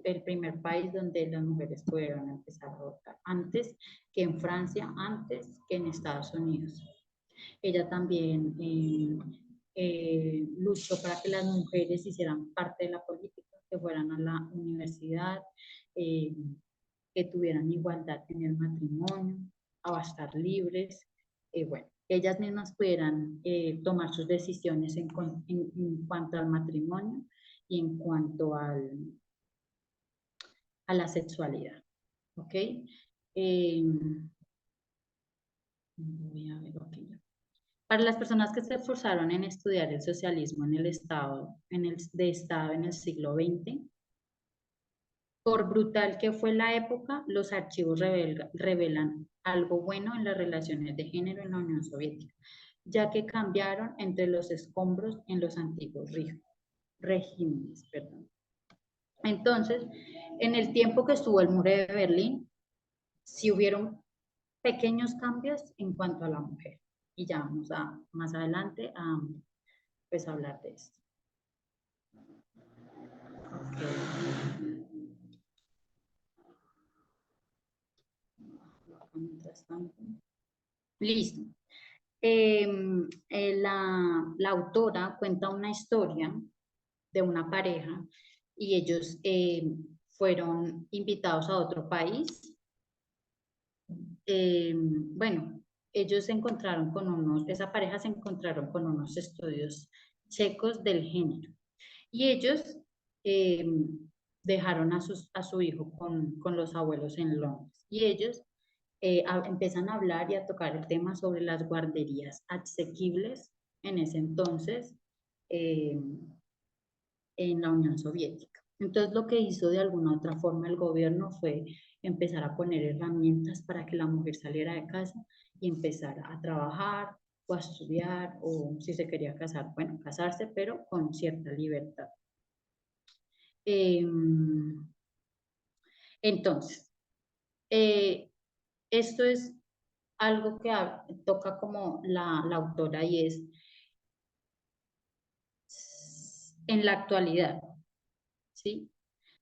Speaker 1: el primer país donde las mujeres pudieron empezar a votar, antes que en Francia, antes que en Estados Unidos. Ella también luchó para que las mujeres hicieran parte de la política, que fueran a la universidad, que tuvieran igualdad en el matrimonio, a estar libres, bueno, ellas mismas pudieran tomar sus decisiones en cuanto al matrimonio y en cuanto a la sexualidad. ¿Ok? Voy a ver aquí. Para las personas que se esforzaron en estudiar el socialismo en el Estado, en el siglo XX, por brutal que fue la época, los archivos revelan algo bueno en las relaciones de género en la Unión Soviética, ya que cambiaron entre los escombros en los antiguos regímenes. Entonces, en el tiempo que estuvo el muro de Berlín, sí hubieron pequeños cambios en cuanto a la mujer. Y ya vamos a más adelante a pues, hablar de esto. Listo. La autora cuenta una historia de una pareja y ellos fueron invitados a otro país. Bueno, ellos se encontraron esa pareja se encontraron con unos estudios checos del género y ellos dejaron a su hijo con los abuelos en Londres y ellos empiezan a hablar y a tocar el tema sobre las guarderías asequibles en ese entonces en la Unión Soviética. Entonces lo que hizo de alguna otra forma el gobierno fue empezar a poner herramientas para que la mujer saliera de casa y empezara a trabajar o a estudiar o si se quería casar, bueno, casarse, pero con cierta libertad. Entonces, esto es algo que toca como la autora y es en la actualidad, ¿sí?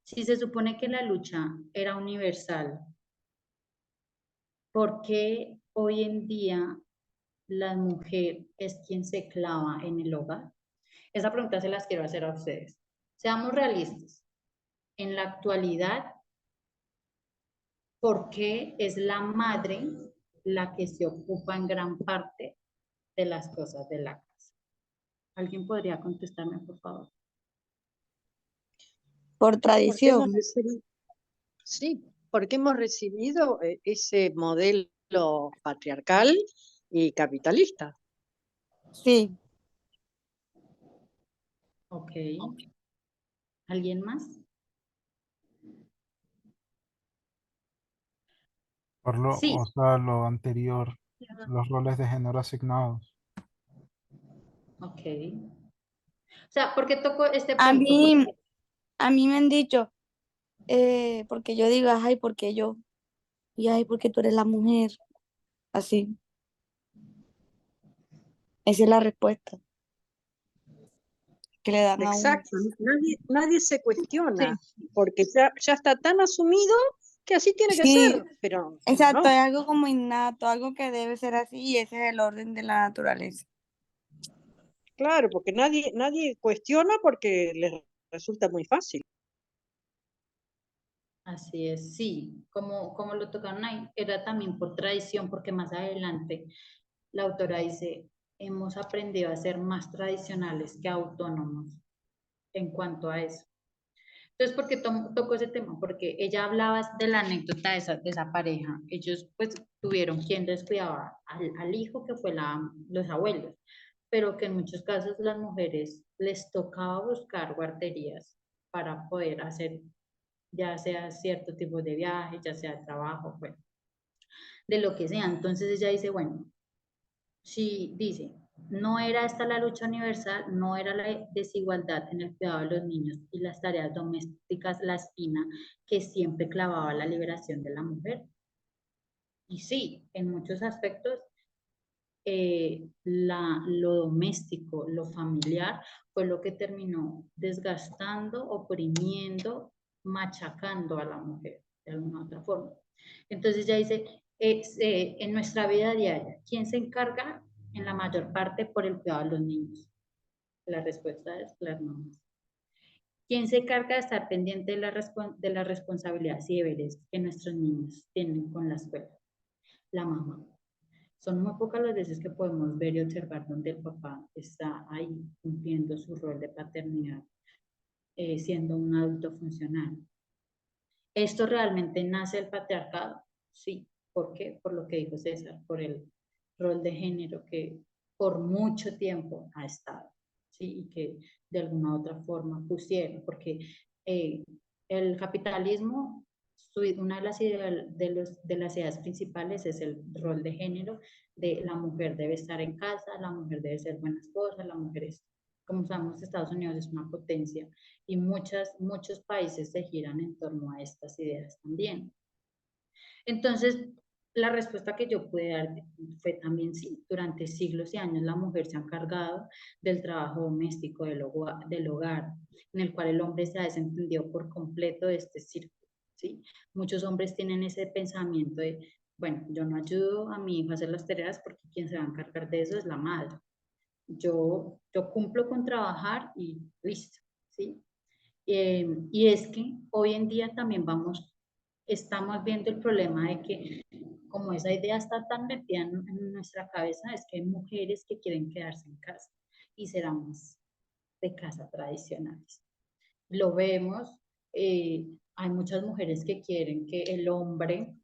Speaker 1: Si se supone que la lucha era universal, ¿por qué hoy en día la mujer es quien se clava en el hogar? Esa pregunta se las quiero hacer a ustedes. Seamos realistas. En la actualidad, ¿por qué es la madre la que se ocupa en gran parte de las cosas de la casa? ¿Alguien podría contestarme, por favor?
Speaker 3: Por
Speaker 2: Porque
Speaker 3: tradición.
Speaker 2: sí, porque hemos recibido ese modelo patriarcal y capitalista.
Speaker 3: Sí.
Speaker 1: Ok. ¿Alguien más? Sí.
Speaker 5: O sea, lo anterior, los roles de género asignados.
Speaker 1: Ok. O sea, ¿por qué toco este
Speaker 3: A
Speaker 1: punto?
Speaker 3: mí me han dicho, porque yo digo, ay, porque yo, y ay, porque tú eres la mujer, así. Esa es la respuesta que le dan a uno.
Speaker 2: Exacto, nadie se cuestiona, porque ya está tan asumido que así tiene que
Speaker 3: Sí,
Speaker 2: ser, pero
Speaker 3: exacto,
Speaker 2: no.
Speaker 3: es algo como innato, algo que debe ser así y ese es el orden de la naturaleza.
Speaker 2: Claro, porque nadie cuestiona porque les resulta muy fácil.
Speaker 1: Así es, sí, como lo tocaron ahí, era también por tradición, porque más adelante la autora dice, hemos aprendido a ser más tradicionales que autónomos en cuanto a eso. Entonces, ¿por qué tocó ese tema? Porque ella hablaba de la anécdota de esa pareja. Ellos pues tuvieron quien les cuidaba al hijo, que fue los abuelos, pero que en muchos casos las mujeres les tocaba buscar guarderías para poder hacer ya sea cierto tipo de viaje, ya sea trabajo, bueno, de lo que sea. Entonces ella dice, bueno, si dice, no era esta la lucha universal, no era la desigualdad en el cuidado de los niños y las tareas domésticas la espina que siempre clavaba la liberación de la mujer. Y sí, en muchos aspectos, lo doméstico, lo familiar, fue lo que terminó desgastando, oprimiendo, machacando a la mujer de alguna otra forma. Entonces ya dice, en nuestra vida diaria, ¿quién se encarga en la mayor parte por el cuidado de los niños? La respuesta es las mamás. ¿Quién se encarga de estar pendiente de, de las responsabilidades y deberes que nuestros niños tienen con la escuela? La mamá. Son muy pocas las veces que podemos ver y observar donde el papá está ahí cumpliendo su rol de paternidad, siendo un adulto funcional. ¿Esto realmente nace del patriarcado? Sí. ¿Por qué? Por lo que dijo César, por el rol de género que por mucho tiempo ha estado, ¿sí? Y que de alguna u otra forma pusieron, porque el capitalismo, una de las ideas, de las ideas principales es el rol de género, de la mujer debe estar en casa, la mujer debe ser buena esposa, la mujer es, como sabemos, Estados Unidos es una potencia y muchos países se giran en torno a estas ideas también. Entonces, la respuesta que yo pude dar fue también sí, durante siglos y años la mujer se ha encargado del trabajo doméstico, del hogar, en el cual el hombre se ha desentendido por completo de este círculo, ¿sí? Muchos hombres tienen ese pensamiento de, bueno, yo no ayudo a mi hijo a hacer las tareas porque quien se va a encargar de eso es la madre. Yo cumplo con trabajar y listo, ¿sí? Y es que hoy en día también estamos viendo el problema de que como esa idea está tan metida en nuestra cabeza, es que hay mujeres que quieren quedarse en casa y serán más de casa tradicionales. Lo vemos, hay muchas mujeres que quieren que el hombre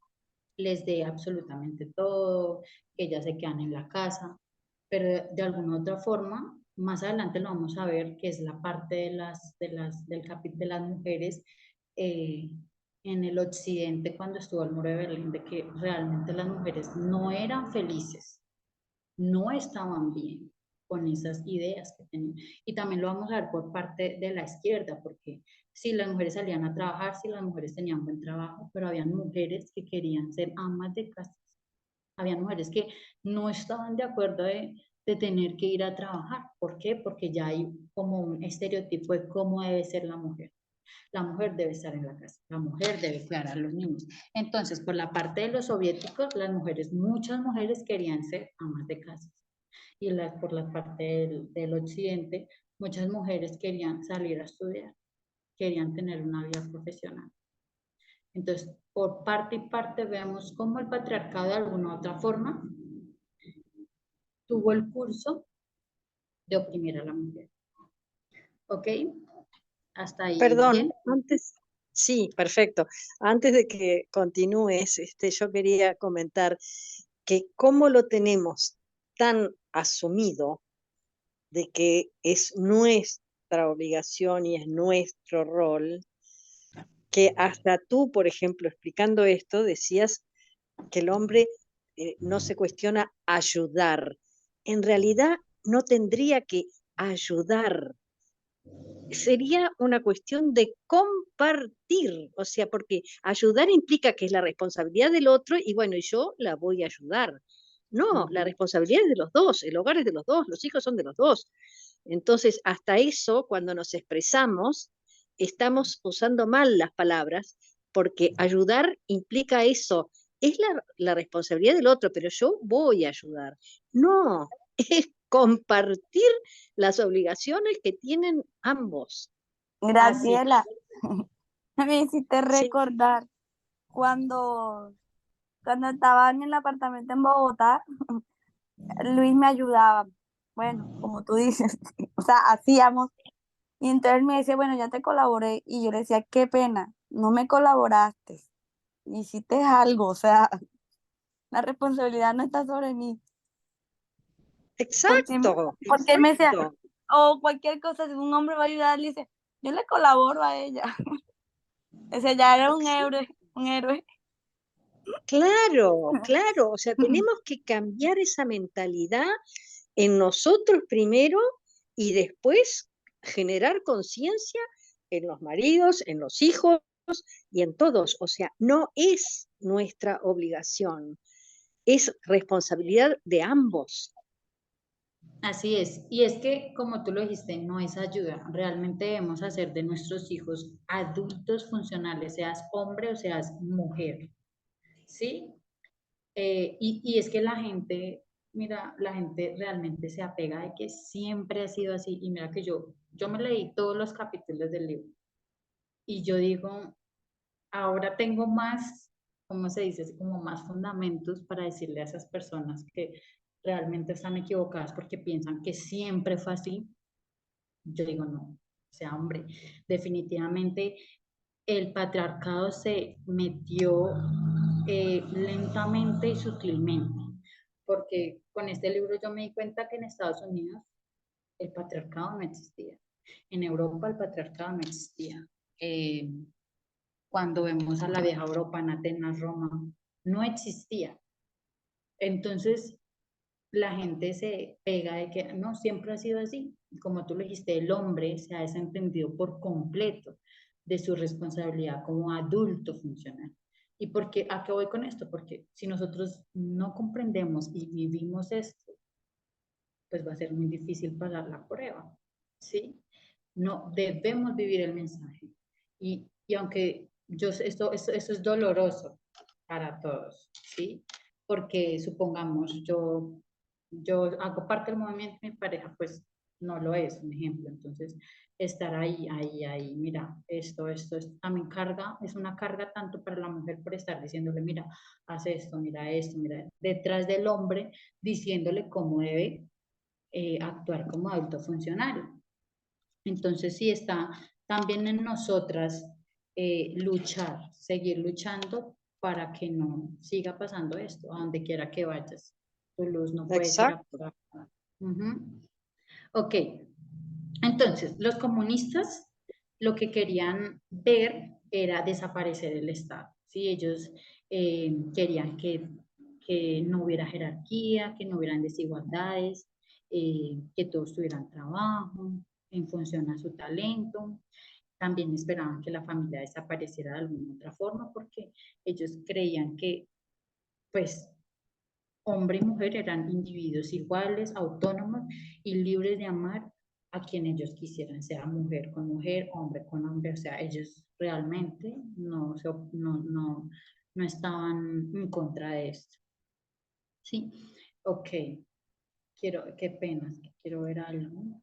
Speaker 1: les dé absolutamente todo, que ellas se quedan en la casa, pero de alguna otra forma, más adelante lo vamos a ver, que es la parte de las mujeres eh, en el occidente cuando estuvo el muro de Berlín, de que realmente las mujeres no eran felices, no estaban bien con esas ideas que tenían. Y también lo vamos a ver por parte de la izquierda, porque sí, las mujeres salían a trabajar, sí, las mujeres tenían buen trabajo, pero había mujeres que querían ser amas de casa. Había mujeres que no estaban de acuerdo de tener que ir a trabajar. ¿Por qué? Porque ya hay como un estereotipo de cómo debe ser la mujer. La mujer debe estar en la casa, la mujer debe cuidar a los niños. Entonces, por la parte de los soviéticos, las mujeres, muchas mujeres querían ser amas de casa. Y por la parte del occidente, muchas mujeres querían salir a estudiar, querían tener una vida profesional. Entonces, por parte y parte vemos cómo el patriarcado de alguna u otra forma tuvo el curso de oprimir a la mujer. ¿Ok? Hasta ahí.
Speaker 2: Perdón,
Speaker 1: ¿Bien?
Speaker 2: antes, sí, perfecto. Antes de que continúes, yo quería comentar que cómo lo tenemos tan asumido de que es nuestra obligación y es nuestro rol, que hasta tú, por ejemplo, explicando esto, decías que el hombre no se cuestiona ayudar. En realidad no tendría que ayudar, sería una cuestión de compartir, o sea, porque ayudar implica que es la responsabilidad del otro y bueno, y yo la voy a ayudar. No, la responsabilidad es de los dos, el hogar es de los dos, los hijos son de los dos. Entonces, hasta eso, cuando nos expresamos, estamos usando mal las palabras, porque ayudar implica eso. Es la responsabilidad del otro, pero yo voy a ayudar. No, es compartir las obligaciones que tienen ambos.
Speaker 3: Graciela, me hiciste
Speaker 2: Sí,
Speaker 3: recordar cuando, cuando estaba en el apartamento en Bogotá, Luis me ayudaba. Bueno, como tú dices, o sea, hacíamos. Y entonces me dice, bueno, ya te colaboré. Y yo le decía, qué pena, no me colaboraste. Hiciste algo, o sea, la responsabilidad no está sobre mí. Porque,
Speaker 2: exacto,
Speaker 3: porque él me decía,
Speaker 2: exacto.
Speaker 3: o cualquier cosa, si un hombre va a ayudar, le dice, yo le colaboro a ella. Ese ya era un héroe, un héroe.
Speaker 2: Claro, claro. O sea, tenemos que cambiar esa mentalidad en nosotros primero y después generar conciencia en los maridos, en los hijos y en todos. O sea, no es nuestra obligación, es responsabilidad de ambos.
Speaker 1: Así es. Y es que, como tú lo dijiste, no es ayuda. Realmente debemos hacer de nuestros hijos adultos funcionales, seas hombre o seas mujer. ¿Sí? Y es que la gente, mira, la gente realmente se apega de que siempre ha sido así. Y mira que yo yo me leí todos los capítulos del libro y yo digo, ahora tengo más, ¿cómo se dice? Así como más fundamentos para decirle a esas personas que realmente están equivocadas porque piensan que siempre fue así. Yo digo, no, o sea, hombre, definitivamente el patriarcado se metió lentamente y sutilmente, porque con este libro yo me di cuenta que en Estados Unidos el patriarcado no existía, en Europa el patriarcado no existía. Cuando vemos a la vieja Europa, en Atenas, Roma, no existía. Entonces, la gente se pega de que no, siempre ha sido así. Como tú lo dijiste, el hombre se ha desentendido por completo de su responsabilidad como adulto funcional. ¿Y por qué? ¿A qué voy con esto? Porque si nosotros no comprendemos y vivimos esto, pues va a ser muy difícil pasar la prueba, ¿sí? No, debemos vivir el mensaje. Y aunque esto es doloroso para todos, ¿sí? Porque supongamos, yo hago parte del movimiento, mi pareja pues no lo es, un ejemplo. Entonces, estar ahí, mira, esto también carga, es una carga tanto para la mujer por estar diciéndole, mira, haz esto, mira, detrás del hombre diciéndole cómo debe actuar como adulto funcional. Entonces, sí está también en nosotras luchar, seguir luchando para que no siga pasando esto, a donde quiera que vayas. Tu luz no puede ser
Speaker 2: Exacto.
Speaker 1: apagada. Ok, entonces los comunistas lo que querían ver era desaparecer el Estado. ¿Sí? Ellos querían que no hubiera jerarquía, que no hubieran desigualdades, que todos tuvieran trabajo en función a su talento. También esperaban que la familia desapareciera de alguna otra forma porque ellos creían que, pues, hombre y mujer eran individuos iguales, autónomos y libres de amar a quien ellos quisieran, sea mujer con mujer, hombre con hombre, o sea, ellos realmente no estaban en contra de esto. Sí, ok, qué pena, quiero ver algo.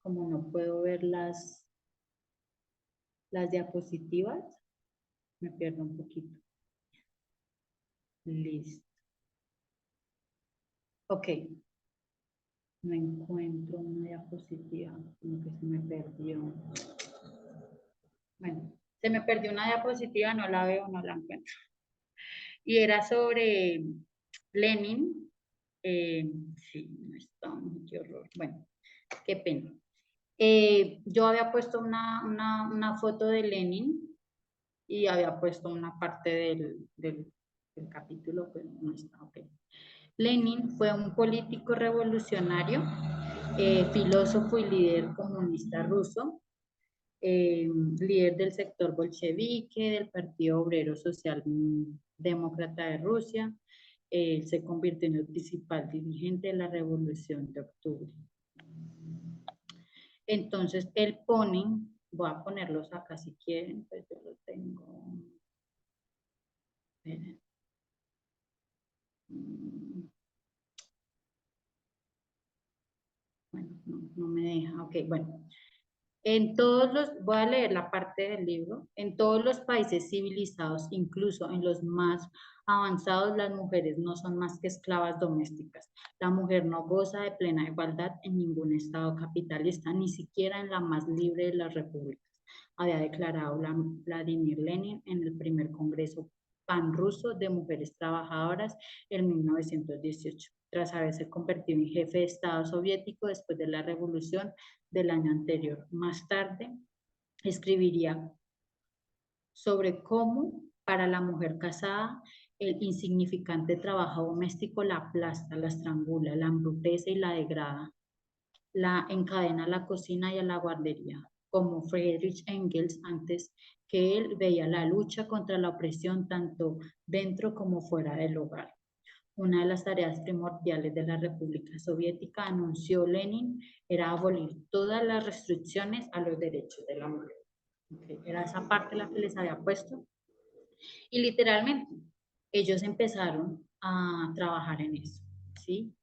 Speaker 1: Como no puedo ver las diapositivas, me pierdo un poquito. Listo. Ok, no encuentro una diapositiva, como que se me perdió. Bueno, se me perdió una diapositiva, no la veo, no la encuentro. Y era sobre Lenin. Sí, no está, qué horror. Bueno, qué pena. Yo había puesto una foto de Lenin y había puesto una parte del capítulo, pero no está, ok. Lenin fue un político revolucionario, filósofo y líder comunista ruso, líder del sector bolchevique, del Partido Obrero Social Demócrata de Rusia. Se convirtió en el principal dirigente de la Revolución de Octubre. Entonces, él pone, voy a ponerlos acá si quieren, pues yo lo tengo. Esperen. Bueno, no me deja. Ok, bueno. Voy a leer la parte del libro, en todos los países civilizados, incluso en los más avanzados, las mujeres no son más que esclavas domésticas. La mujer no goza de plena igualdad en ningún estado capitalista, ni siquiera en la más libre de las repúblicas, había declarado Vladimir Lenin en el primer Congreso Panruso de Mujeres Trabajadoras en 1918, tras haberse convertido en jefe de Estado soviético después de la revolución del año anterior. Más tarde, escribiría sobre cómo para la mujer casada el insignificante trabajo doméstico la aplasta, la estrangula, la embrutece y la degrada, la encadena a la cocina y a la guardería, como Friedrich Engels antes que él veía la lucha contra la opresión tanto dentro como fuera del hogar. Una de las tareas primordiales de la República Soviética, anunció Lenin, era abolir todas las restricciones a los derechos de la mujer. Okay. Era esa parte la que les había puesto. Y literalmente, ellos empezaron a trabajar en eso, ¿sí?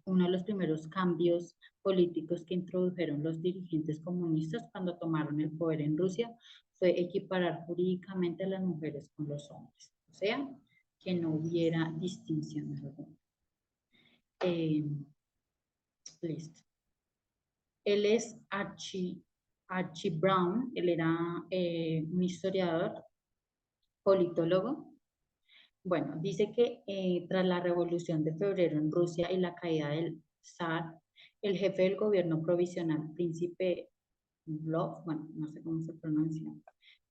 Speaker 1: uno de los primeros cambios políticos que introdujeron los dirigentes comunistas cuando tomaron el poder en Rusia fue equiparar jurídicamente a las mujeres con los hombres, o sea, que no hubiera distinción alguna. Listo. Él es Archie Brown, él era un historiador, politólogo. Bueno, dice que tras la Revolución de Febrero en Rusia y la caída del zar, el jefe del gobierno provisional, príncipe Love, bueno, no sé cómo se pronuncia,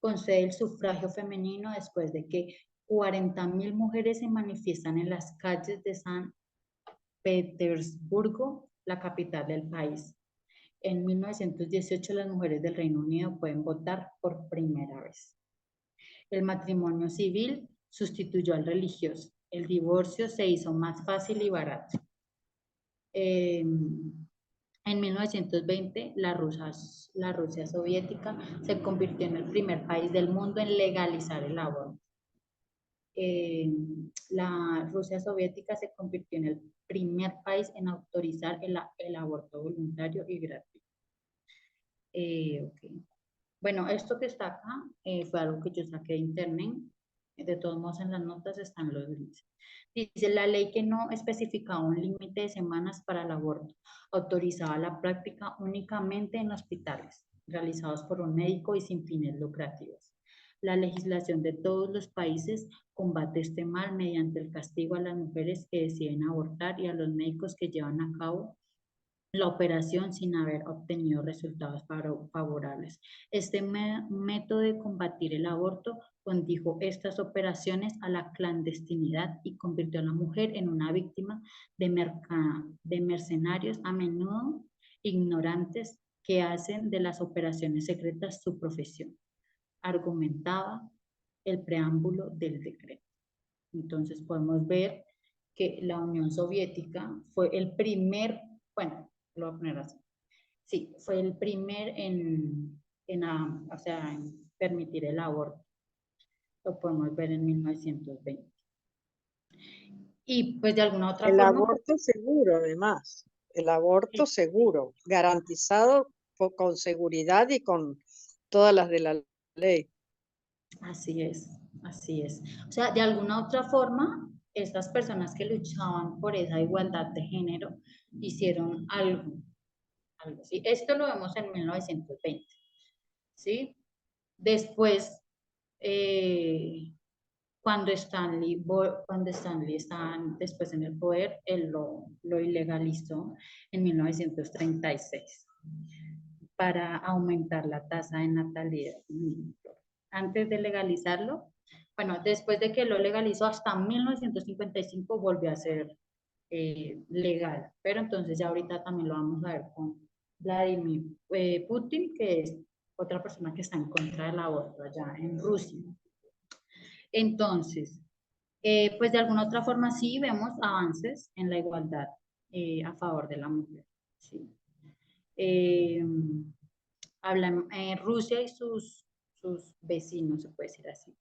Speaker 1: concede el sufragio femenino después de que 40.000 mujeres se manifiestan en las calles de San Petersburgo, la capital del país. En 1918 las mujeres del Reino Unido pueden votar por primera vez. El matrimonio civil sustituyó al religioso. El divorcio se hizo más fácil y barato. En 1920, la Rusia soviética se convirtió en el primer país del mundo en legalizar el aborto. La Rusia soviética se convirtió en el primer país en autorizar el aborto voluntario y gratuito. Okay. Bueno, esto que está acá fue algo que yo saqué de internet. De todos modos, en las notas están los links. Dice, la ley que no especificaba un límite de semanas para el aborto autorizaba la práctica únicamente en hospitales realizados por un médico y sin fines lucrativos. La legislación de todos los países combate este mal mediante el castigo a las mujeres que deciden abortar y a los médicos que llevan a cabo la operación sin haber obtenido resultados favorables. Este método de combatir el aborto condujo estas operaciones a la clandestinidad y convirtió a la mujer en una víctima de mercenarios a menudo ignorantes que hacen de las operaciones secretas su profesión, argumentaba el preámbulo del decreto. Entonces podemos ver que la Unión Soviética fue el primer, bueno, lo voy a poner así. Sí, fue el primer en permitir el aborto. Lo podemos ver en 1920. Y pues de alguna otra
Speaker 2: El
Speaker 1: forma...
Speaker 2: aborto seguro, además. El aborto seguro, garantizado con seguridad y con todas las de la ley.
Speaker 1: Así es, así es. O sea, de alguna otra forma, estas personas que luchaban por esa igualdad de género hicieron algo, ¿sí? Esto lo vemos en 1920, ¿sí? Después, cuando Stanley estaba después en el poder, él lo ilegalizó en 1936 para aumentar la tasa de natalidad. Antes de legalizarlo, bueno, después de que lo legalizó hasta 1955 volvió a ser legal, pero entonces ya ahorita también lo vamos a ver con Vladimir Putin, que es otra persona que está en contra del aborto allá en Rusia. Entonces, pues de alguna otra forma sí vemos avances en la igualdad a favor de la mujer. ¿Sí? Rusia y sus vecinos, se puede decir así,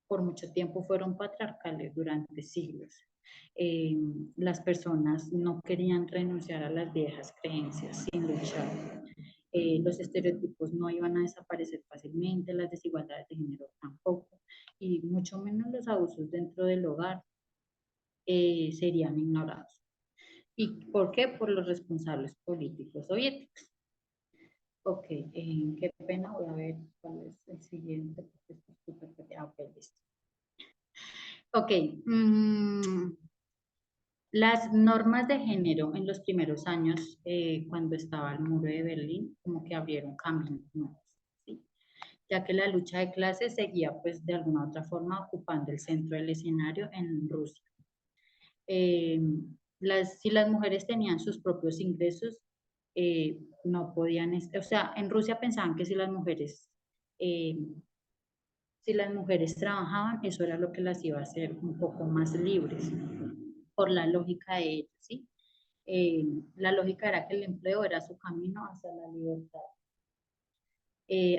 Speaker 1: por mucho tiempo fueron patriarcales durante siglos. Las personas no querían renunciar a las viejas creencias sin luchar. Los estereotipos no iban a desaparecer fácilmente, las desigualdades de género tampoco, y mucho menos los abusos dentro del hogar serían ignorados. ¿Y por qué? Por los responsables políticos soviéticos. Ok, qué pena, voy a ver cuál es el siguiente, porque esto es súper pequeño. Ok, listo. Ok, las normas de género en los primeros años, cuando estaba el muro de Berlín, como que abrieron caminos nuevos, ¿sí? Ya que la lucha de clases seguía, pues, de alguna otra forma ocupando el centro del escenario en Rusia. Si las mujeres tenían sus propios ingresos, no podían, o sea, en Rusia pensaban que si las mujeres trabajaban, eso era lo que las iba a hacer un poco más libres, por la lógica de ellos, ¿sí? La lógica era que el empleo era su camino hacia la libertad.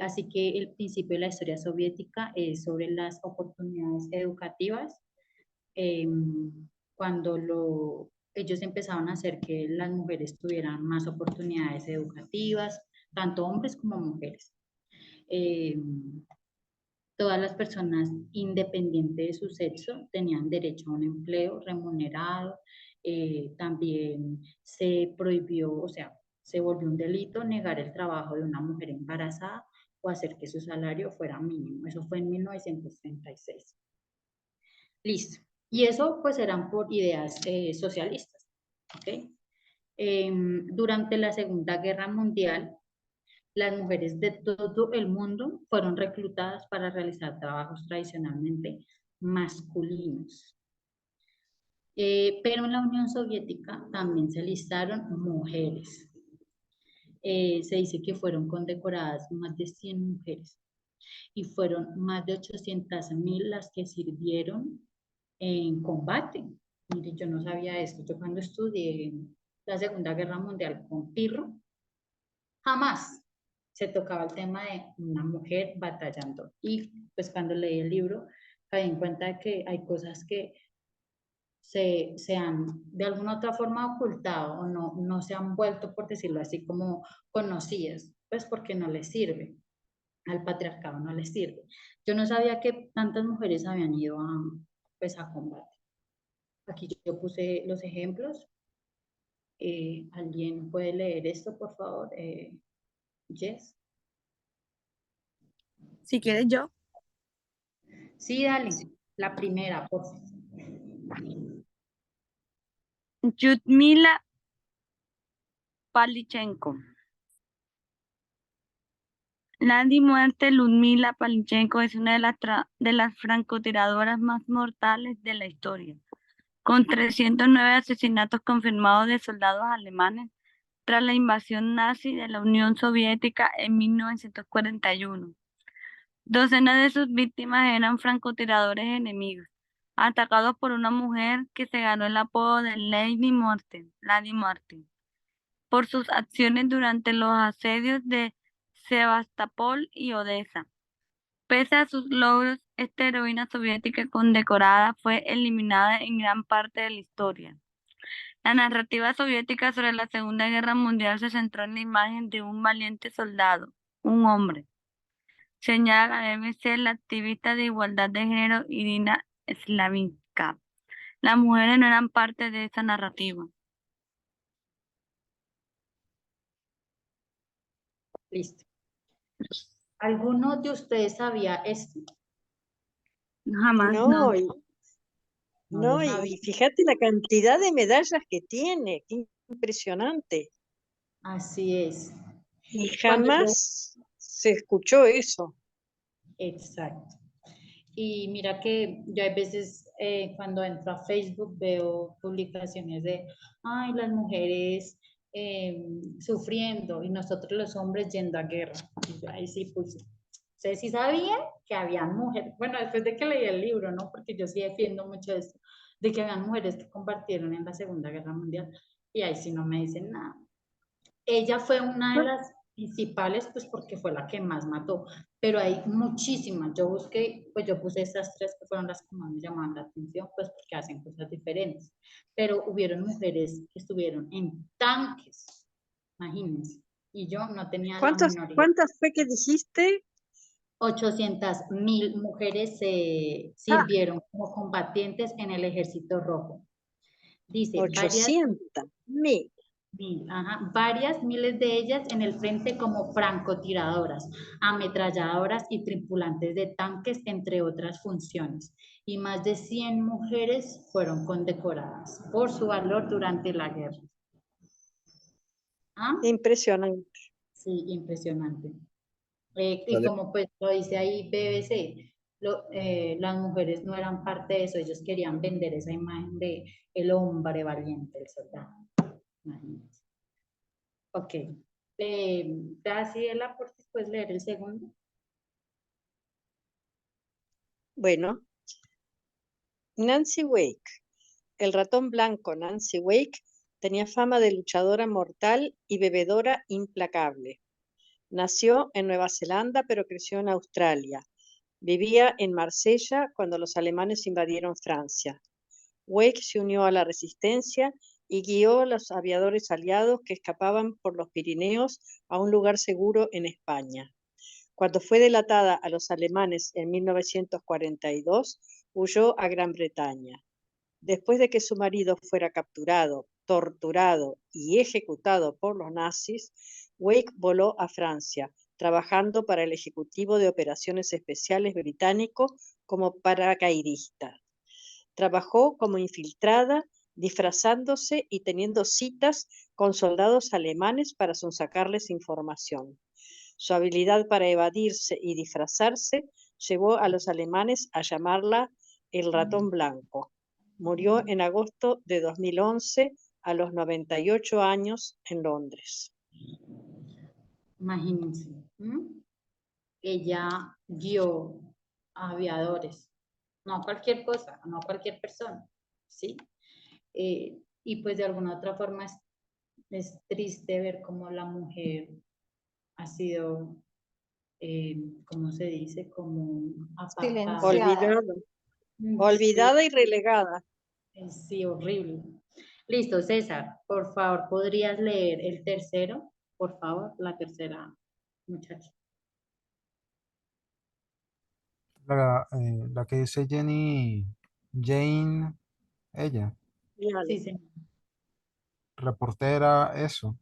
Speaker 1: Así que el principio de la historia soviética es sobre las oportunidades educativas, cuando ellos empezaron a hacer que las mujeres tuvieran más oportunidades educativas, tanto hombres como mujeres. Todas las personas, independiente de su sexo, tenían derecho a un empleo remunerado. También se prohibió, o sea, se volvió un delito negar el trabajo de una mujer embarazada o hacer que su salario fuera mínimo. Eso fue en 1936. Listo. Y eso pues eran por ideas socialistas. ¿Okay? Durante la Segunda Guerra Mundial, las mujeres de todo el mundo fueron reclutadas para realizar trabajos tradicionalmente masculinos. Pero en la Unión Soviética también se listaron mujeres. Se dice que fueron condecoradas más de 100 mujeres y fueron más de 800.000 las que sirvieron en combate. Mire, yo no sabía esto. Yo cuando estudié la Segunda Guerra Mundial con Pirro, jamás se tocaba el tema de una mujer batallando. Y pues cuando leí el libro, caí en cuenta de que hay cosas que se han de alguna otra forma ocultado o no se han vuelto, por decirlo así, como conocidas, pues porque no les sirve, al patriarcado no les sirve. Yo no sabía que tantas mujeres habían ido pues a combate. Aquí yo puse los ejemplos. ¿Alguien puede leer esto, por favor? Jess.
Speaker 3: Si quieres yo.
Speaker 1: Sí, dale. La primera, por favor.
Speaker 3: Lyudmila Pavlichenko. La muerte Lyudmila Pavlichenko es una de las francotiradoras más mortales de la historia, con 309 asesinatos confirmados de soldados alemanes tras la invasión nazi de la Unión Soviética en 1941. Docenas de sus víctimas eran francotiradores enemigos, atacados por una mujer que se ganó el apodo de Lady Martin, por sus acciones durante los asedios de Sebastopol y Odessa. Pese a sus logros, esta heroína soviética condecorada fue eliminada en gran parte de la historia. La narrativa soviética sobre la Segunda Guerra Mundial se centró en la imagen de un valiente soldado, un hombre. Señala la BBC la activista de igualdad de género Irina Slavinska. Las mujeres no eran parte de esa narrativa.
Speaker 1: Listo. ¿Alguno de ustedes sabía esto?
Speaker 3: Jamás, no.
Speaker 2: No,
Speaker 1: No lo
Speaker 2: y
Speaker 1: sabía.
Speaker 2: fíjate la cantidad de medallas que tiene, qué impresionante.
Speaker 1: Así es.
Speaker 2: Y
Speaker 1: Cuando yo-
Speaker 2: jamás se escuchó eso.
Speaker 1: Exacto. Y mira que yo a veces cuando entro a Facebook veo publicaciones de, ay, las mujeres sufriendo y nosotros los hombres yendo a guerra. Y yo ahí sí puse. Ustedes sí sabían que habían mujeres, bueno, después de que leí el libro, ¿no? Porque yo sí defiendo mucho esto, de que habían mujeres que compartieron en la Segunda Guerra Mundial y ahí sí no me dicen nada. Ella fue una de las principales, pues porque fue la que más mató, pero hay muchísimas. Yo busqué, pues yo puse estas tres que fueron las que más me llamaban la atención, pues porque hacen cosas diferentes. Pero hubieron mujeres que estuvieron en tanques, imagínense, y yo no tenía la menor idea.
Speaker 2: ¿Cuántas fue que dijiste?
Speaker 1: 800.000 mujeres se sirvieron como combatientes en el Ejército Rojo. Dice,
Speaker 2: 800.000.
Speaker 1: varias miles de ellas en el frente como francotiradoras, ametralladoras y tripulantes de tanques, entre otras funciones. Y más de 100 mujeres fueron condecoradas por su valor durante la guerra. ¿Ah?
Speaker 2: Impresionante.
Speaker 1: Sí, impresionante. Y como pues lo dice ahí BBC, las mujeres no eran parte de eso, ellos querían vender esa imagen de el hombre valiente, el soldado. Imagínense. Ok. Graciela, por si puedes leer el segundo.
Speaker 2: Bueno, Nancy Wake. El ratón blanco Nancy Wake tenía fama de luchadora mortal y bebedora implacable. Nació en Nueva Zelanda, pero creció en Australia. Vivía en Marsella cuando los alemanes invadieron Francia. Wake se unió a la resistencia y guió a los aviadores aliados que escapaban por los Pirineos a un lugar seguro en España. Cuando fue delatada a los alemanes en 1942, huyó a Gran Bretaña. Después de que su marido fuera capturado, torturado y ejecutado por los nazis, Wake voló a Francia, trabajando para el Ejecutivo de Operaciones Especiales británico como paracaidista. Trabajó como infiltrada, disfrazándose y teniendo citas con soldados alemanes para sonsacarles información. Su habilidad para evadirse y disfrazarse llevó a los alemanes a llamarla el ratón blanco. Murió en agosto de 2011 a los 98 años en Londres.
Speaker 1: Imagínense. Ella guió a aviadores, no a cualquier cosa, no a cualquier persona, ¿sí? Y pues de alguna otra forma es triste ver cómo la mujer ha sido, ¿cómo se dice? Como apartada.
Speaker 6: Silenciada.
Speaker 2: Olvidada y relegada.
Speaker 1: Sí, horrible. Listo, César, por favor, ¿podrías leer el tercero? Por favor, la tercera muchacha.
Speaker 5: La que dice Jane, ella,
Speaker 1: Sí, señor.
Speaker 5: reportera, eso.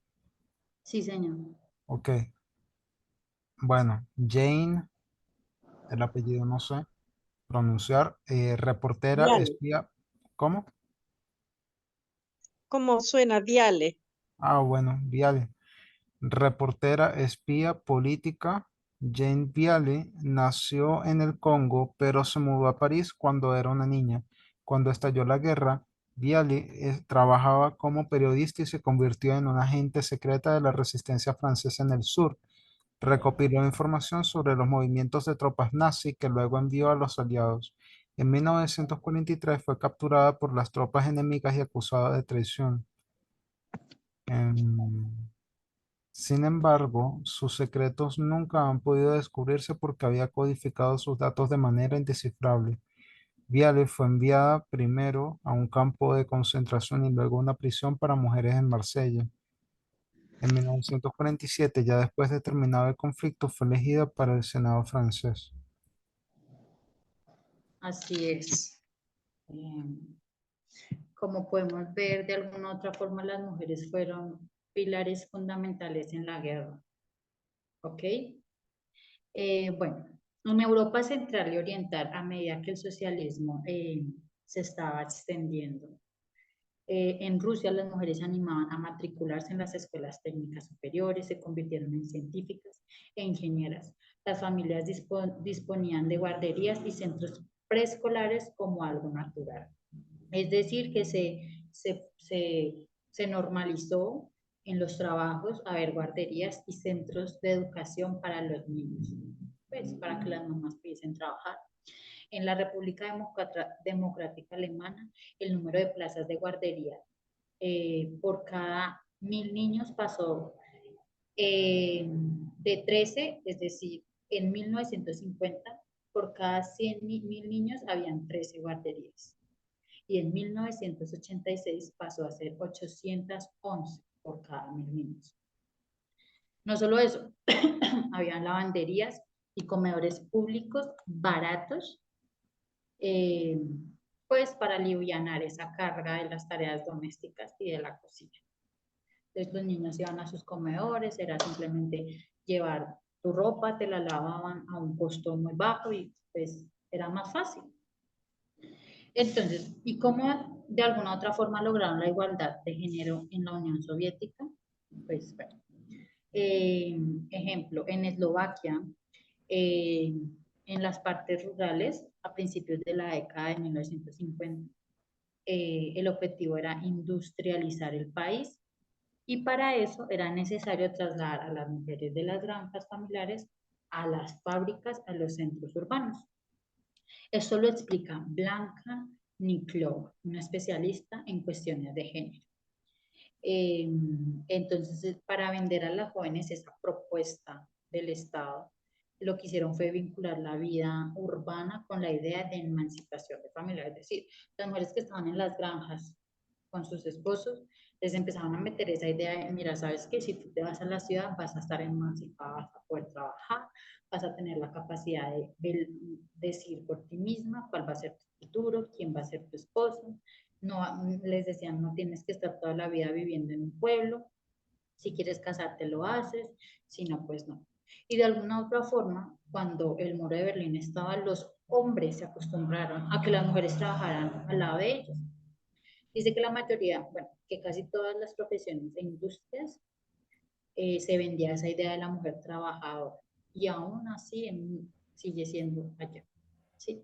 Speaker 1: Sí, señor.
Speaker 5: Ok. Bueno, Jane, el apellido no sé pronunciar. Reportera,
Speaker 2: Viale.
Speaker 5: espía. ¿Cómo?
Speaker 2: ¿Cómo suena Viale?
Speaker 5: Ah, bueno, Viale. Reportera, espía, política. Jane Viale nació en el Congo, pero se mudó a París cuando era una niña. Cuando estalló la guerra, Viale trabajaba como periodista y se convirtió en una agente secreta de la resistencia francesa en el sur. Recopiló información sobre los movimientos de tropas nazis que luego envió a los aliados. En 1943 fue capturada por las tropas enemigas y acusada de traición. Sin embargo, sus secretos nunca han podido descubrirse porque había codificado sus datos de manera indescifrable. Viale fue enviada primero a un campo de concentración y luego a una prisión para mujeres en Marsella. En 1947, ya después de terminado el conflicto, fue elegida para el Senado francés.
Speaker 1: Así es. Como podemos ver, de alguna otra forma las mujeres fueron pilares fundamentales en la guerra. ¿Ok? Bueno, en Europa Central y Oriental, a medida que el socialismo se estaba extendiendo, en Rusia las mujeres se animaban a matricularse en las escuelas técnicas superiores, se convirtieron en científicas e ingenieras. Las familias disponían de guarderías y centros preescolares como algo natural. Es decir, que se normalizó en los trabajos haber guarderías y centros de educación para los niños, pues para que las mamás pudiesen trabajar. En la República Democrática Alemana, el número de plazas de guardería por cada 1000 niños pasó de 13, es decir, en 1950, por cada 100.000 niños habían 13 guarderías. Y en 1986 pasó a ser 811 por cada 1000 niños. No solo eso, habían lavanderías y comedores públicos baratos, pues para alivianar esa carga de las tareas domésticas y de la cocina. Entonces los niños iban a sus comedores, era simplemente llevar tu ropa, te la lavaban a un costo muy bajo y pues era más fácil. Entonces, ¿y cómo de alguna otra forma lograron la igualdad de género en la Unión Soviética? Pues bueno, ejemplo, en Eslovaquia, en las partes rurales, a principios de la década de 1950, el objetivo era industrializar el país y para eso era necesario trasladar a las mujeres de las granjas familiares a las fábricas, a los centros urbanos. Esto lo explica Blanca Niclova, una especialista en cuestiones de género. Entonces, para vender a las jóvenes esa propuesta del Estado, lo que hicieron fue vincular la vida urbana con la idea de emancipación de familia. Es decir, las mujeres que estaban en las granjas con sus esposos, les empezaban a meter esa idea de, mira, sabes que si tú te vas a la ciudad vas a estar emancipada, vas a poder trabajar, vas a tener la capacidad de decir por ti misma cuál va a ser tu futuro, quién va a ser tu esposo. No, les decían, no tienes que estar toda la vida viviendo en un pueblo, si quieres casarte lo haces, si no, pues no. Y de alguna otra forma, cuando el muro de Berlín estaba, los hombres se acostumbraron a que las mujeres trabajaran al lado de ellos. Dice que la mayoría, bueno, que casi todas las profesiones e industrias se vendía esa idea de la mujer trabajadora y aún así sigue siendo allá. ¿Sí?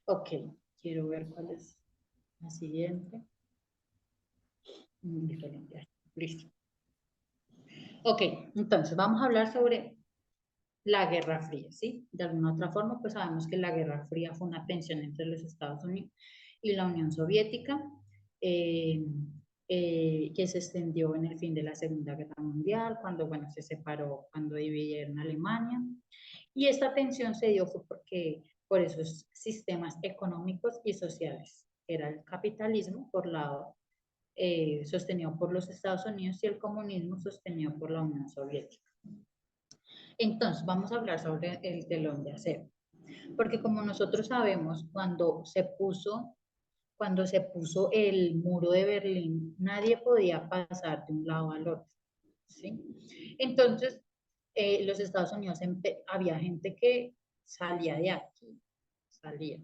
Speaker 1: Ok, quiero ver cuál es la siguiente. Diferente. Listo. Ok, entonces vamos a hablar sobre la Guerra Fría, ¿sí? De alguna otra forma, pues sabemos que la Guerra Fría fue una tensión entre los Estados Unidos y la Unión Soviética, que se extendió en el fin de la Segunda Guerra Mundial, cuando, bueno, se separó, cuando dividieron Alemania. Y esta tensión se dio fue porque, por esos sistemas económicos y sociales. Era el capitalismo, por lado, sostenido por los Estados Unidos, y el comunismo sostenido por la Unión Soviética. Entonces, vamos a hablar sobre el telón de acero, porque como nosotros sabemos, cuando se puso el muro de Berlín, nadie podía pasar de un lado al otro, ¿sí? Entonces, los Estados Unidos, había gente que salía de aquí, salía,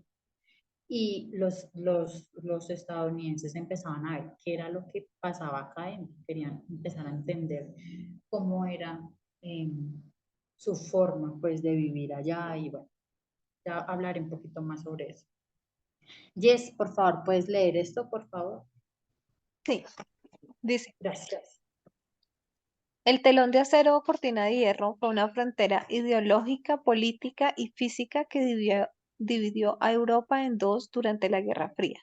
Speaker 1: y los estadounidenses empezaban a ver qué era lo que pasaba acá, y querían empezar a entender cómo era su forma, pues, de vivir allá, y bueno, ya hablaré un poquito más sobre eso. Jess, por favor, ¿puedes leer esto, por favor?
Speaker 6: Sí, dice.
Speaker 1: Gracias.
Speaker 6: El telón de acero o cortina de hierro fue una frontera ideológica, política y física que dividió a Europa en dos durante la Guerra Fría.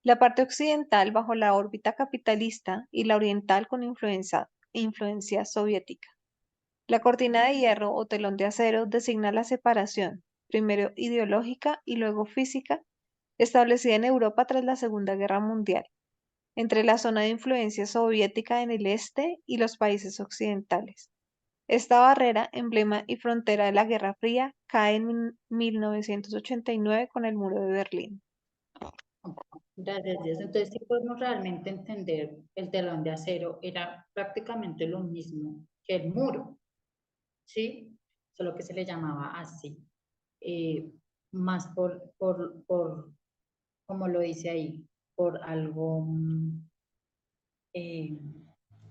Speaker 6: La parte occidental bajo la órbita capitalista y la oriental con influencia soviética. La cortina de hierro o telón de acero designa la separación, primero ideológica y luego física, establecida en Europa tras la Segunda Guerra Mundial, entre la zona de influencia soviética en el este y los países occidentales. Esta barrera, emblema y frontera de la Guerra Fría, cae en 1989 con el Muro de Berlín.
Speaker 1: Gracias, Jess. Entonces, si podemos realmente entender, el telón de acero era prácticamente lo mismo que el muro, ¿sí? Solo que se le llamaba así. Más como lo dice ahí, por algo,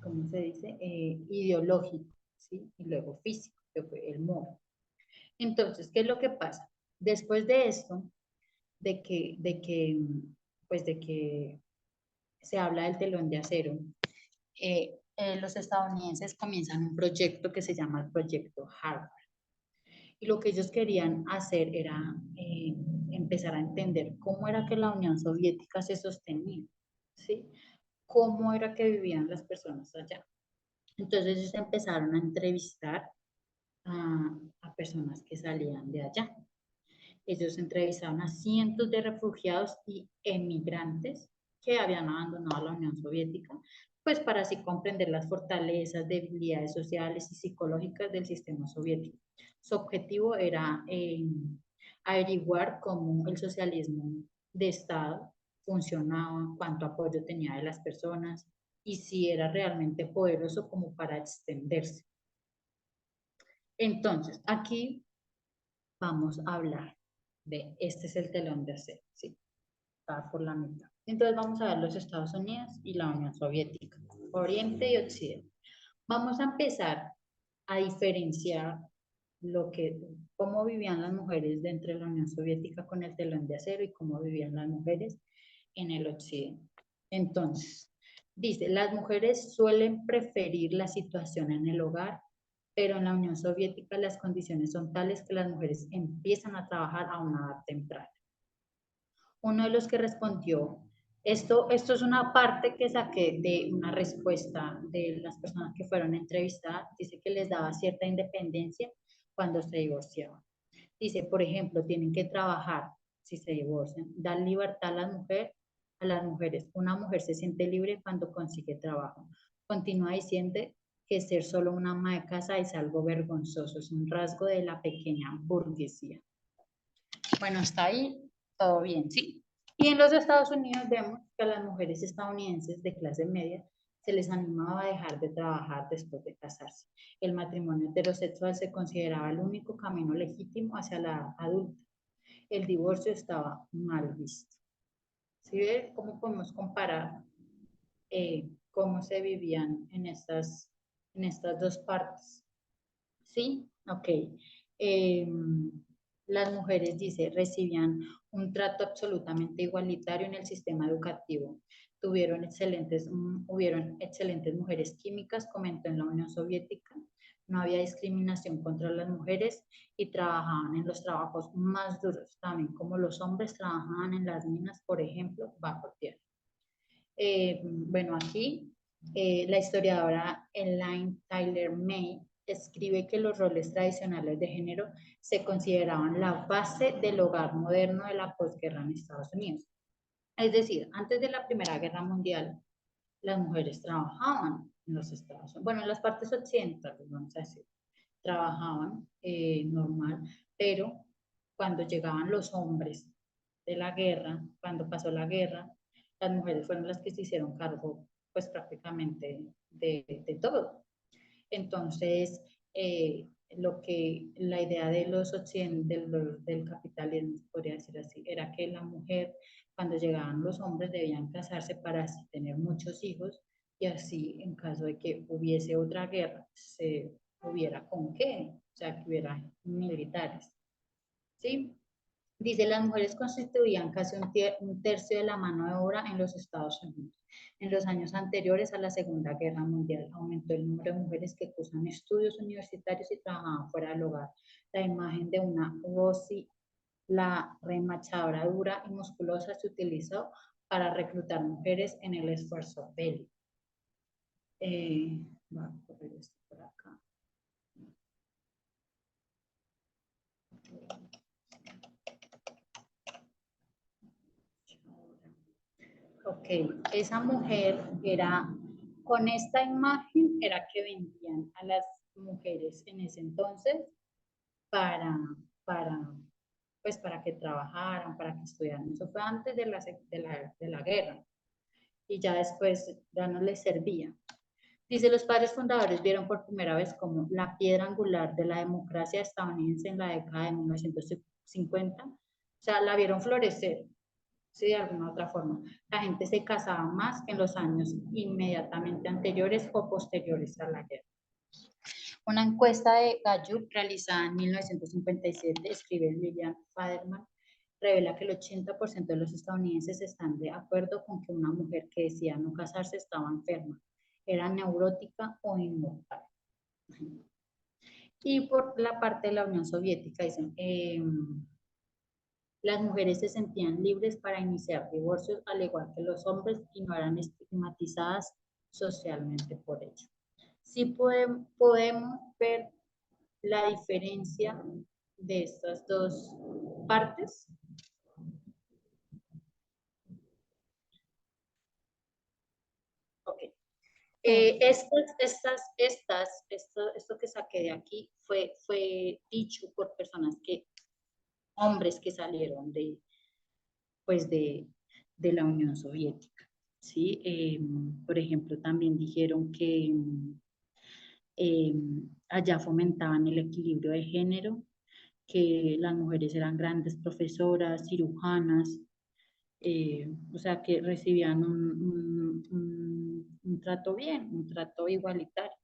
Speaker 1: ¿cómo se dice? Ideológico, ¿sí? Y luego físico, que fue el muro. Entonces, ¿qué es lo que pasa? Después de esto, de que se habla del telón de acero, los estadounidenses comienzan un proyecto que se llama el Proyecto Harvard. Y lo que ellos querían hacer era empezar a entender cómo era que la Unión Soviética se sostenía, ¿sí? Cómo era que vivían las personas allá. Entonces ellos empezaron a entrevistar a personas que salían de allá. Ellos entrevistaron a cientos de refugiados y emigrantes que habían abandonado la Unión Soviética, pues para así comprender las fortalezas, debilidades sociales y psicológicas del sistema soviético. Su objetivo era averiguar cómo el socialismo de Estado funcionaba, cuánto apoyo tenía de las personas y si era realmente poderoso como para extenderse. Entonces, aquí vamos a hablar de, este es el telón de acero, ¿sí? Está por la mitad. Entonces vamos a ver los Estados Unidos y la Unión Soviética, Oriente y Occidente. Vamos a empezar a diferenciar cómo vivían las mujeres dentro de la Unión Soviética con el telón de acero y cómo vivían las mujeres en el Occidente. Entonces, dice, las mujeres suelen preferir la situación en el hogar, pero en la Unión Soviética las condiciones son tales que las mujeres empiezan a trabajar a una edad temprana. Uno de los que respondió, esto es una parte que saqué de una respuesta de las personas que fueron entrevistadas, dice que les daba cierta independencia cuando se divorciaban. Dice, por ejemplo, tienen que trabajar si se divorcian, dar libertad a la mujer a las mujeres. Una mujer se siente libre cuando consigue trabajo. Continúa diciendo que ser solo una ama de casa es algo vergonzoso, es un rasgo de la pequeña burguesía. Bueno, hasta ahí todo bien, ¿sí? Y en los Estados Unidos vemos que a las mujeres estadounidenses de clase media se les animaba a dejar de trabajar después de casarse. El matrimonio heterosexual se consideraba el único camino legítimo hacia la edad adulta. El divorcio estaba mal visto. ¿Sí ve cómo podemos comparar cómo se vivían en estas dos partes? ¿Sí? Ok. Las mujeres, dice, recibían un trato absolutamente igualitario en el sistema educativo. Hubieron excelentes mujeres químicas, comentó en la Unión Soviética. No había discriminación contra las mujeres y trabajaban en los trabajos más duros, también como los hombres trabajaban en las minas, por ejemplo, bajo tierra. Bueno, aquí la historiadora Elaine Tyler May escribe que los roles tradicionales de género se consideraban la base del hogar moderno de la posguerra en Estados Unidos. Es decir, antes de la Primera Guerra Mundial, las mujeres trabajaban en los Estados Unidos, bueno, en las partes occidentales, vamos a decir, trabajaban normal, pero cuando llegaban los hombres de la guerra, cuando pasó la guerra, las mujeres fueron las que se hicieron cargo, pues prácticamente de todo. Entonces, la idea de del capitalismo, podría decir así, era que la mujer, cuando llegaban los hombres, debían casarse para así tener muchos hijos y así, en caso de que hubiese otra guerra, se hubiera con qué, o sea, que hubiera militares, ¿sí? Dice, las mujeres constituían casi un tercio de la mano de obra en los Estados Unidos. En los años anteriores a la Segunda Guerra Mundial aumentó el número de mujeres que cursan estudios universitarios y trabajaban fuera del hogar. La imagen de una Rosie, la remachadora dura y musculosa, se utilizó para reclutar mujeres en el esfuerzo bélico. Voy a correr esto por acá. Ok, esa mujer era, con esta imagen era que vendían a las mujeres en ese entonces para, pues para que trabajaran, para que estudiaran. Eso fue antes de la guerra y ya después ya no les servía. Dice, los padres fundadores vieron por primera vez como la piedra angular de la democracia estadounidense en la década de 1950, o sea, la vieron florecer. Sí, de alguna otra forma. La gente se casaba más que en los años inmediatamente anteriores o posteriores a la guerra. Una encuesta de Gallup realizada en 1957, escribe Lillian Faderman, revela que el 80% de los estadounidenses están de acuerdo con que una mujer que decía no casarse estaba enferma, era neurótica o inmortal. Y por la parte de la Unión Soviética dicen, las mujeres se sentían libres para iniciar divorcios al igual que los hombres y no eran estigmatizadas socialmente por ello. Sí podemos ver la diferencia de estas dos partes. Ok. Esto que saqué de aquí fue dicho por personas hombres que salieron pues de la Unión Soviética, ¿sí? Por ejemplo, también dijeron que allá fomentaban el equilibrio de género, que las mujeres eran grandes profesoras, cirujanas, o sea, que recibían un trato bien, un trato igualitario.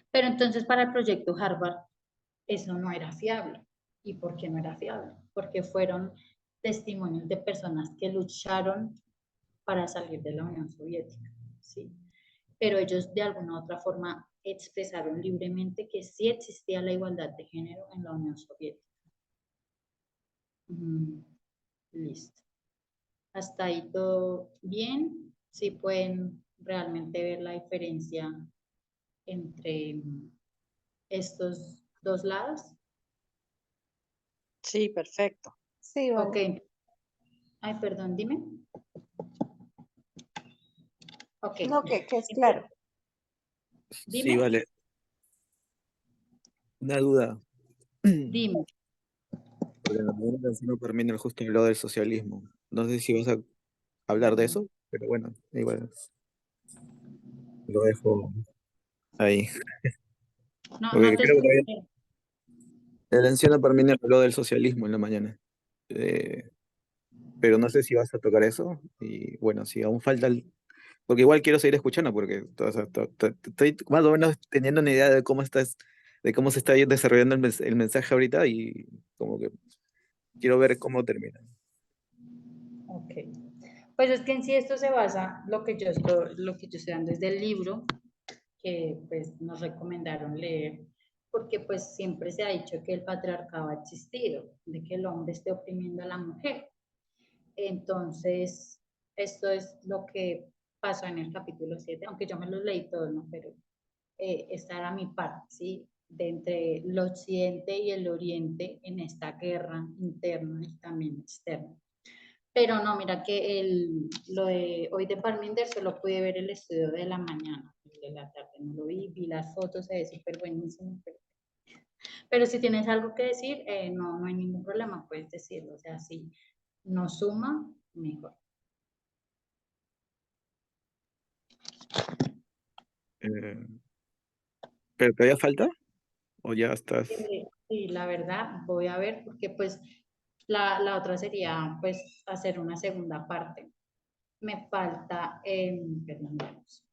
Speaker 1: Pero entonces para el proyecto Harvard eso no era fiable. ¿Y por qué no era fiable? Porque fueron testimonios de personas que lucharon para salir de la Unión Soviética, ¿sí? Pero ellos de alguna u otra forma expresaron libremente que sí existía la igualdad de género en la Unión Soviética. Listo. Hasta ahí todo bien. Sí pueden realmente ver la diferencia entre estos dos lados.
Speaker 2: Sí, perfecto.
Speaker 6: Sí, vale.
Speaker 1: Ok. Ay, perdón, dime. Ok.
Speaker 6: No, que es claro.
Speaker 8: Sí,
Speaker 1: Dime.
Speaker 8: vale. Una duda.
Speaker 1: Dime.
Speaker 8: Porque en la primera canción Parmenion justo habló del socialismo. No sé si vas a hablar de eso, pero bueno, igual lo dejo ahí.
Speaker 1: No,
Speaker 8: Porque
Speaker 1: no te
Speaker 8: creo que todavía
Speaker 1: escuché.
Speaker 8: el anciano Parmenion habló del socialismo en la mañana. Pero no sé si vas a tocar eso. Y bueno, si aún falta porque igual quiero seguir escuchando, porque o sea, estoy más o menos teniendo una idea de cómo se está desarrollando el mensaje ahorita y como que quiero ver cómo termina.
Speaker 1: Ok. Pues es que en sí esto se basa, lo que yo estoy dando es del libro que pues nos recomendaron leer, porque pues siempre se ha dicho que el patriarcado ha existido, de que el hombre esté oprimiendo a la mujer. Entonces, esto es lo que pasó en el capítulo 7, aunque yo me lo leí todo, ¿no? Pero esta era mi parte, ¿sí? De entre el occidente y el oriente en esta guerra interna y también externa. Pero no, mira que lo de hoy de Parminder solo pude ver el estudio de la mañana, el de la tarde no lo vi las fotos, se ve súper buenísimo. Pero si tienes algo que decir, no hay ningún problema, puedes decirlo. O sea, si nos suma, mejor.
Speaker 8: Eh, ¿Pero todavía falta? ¿O ya estás?
Speaker 1: Sí, la verdad, voy a ver, porque pues la otra sería pues hacer una segunda parte. Me falta, perdón, veamos.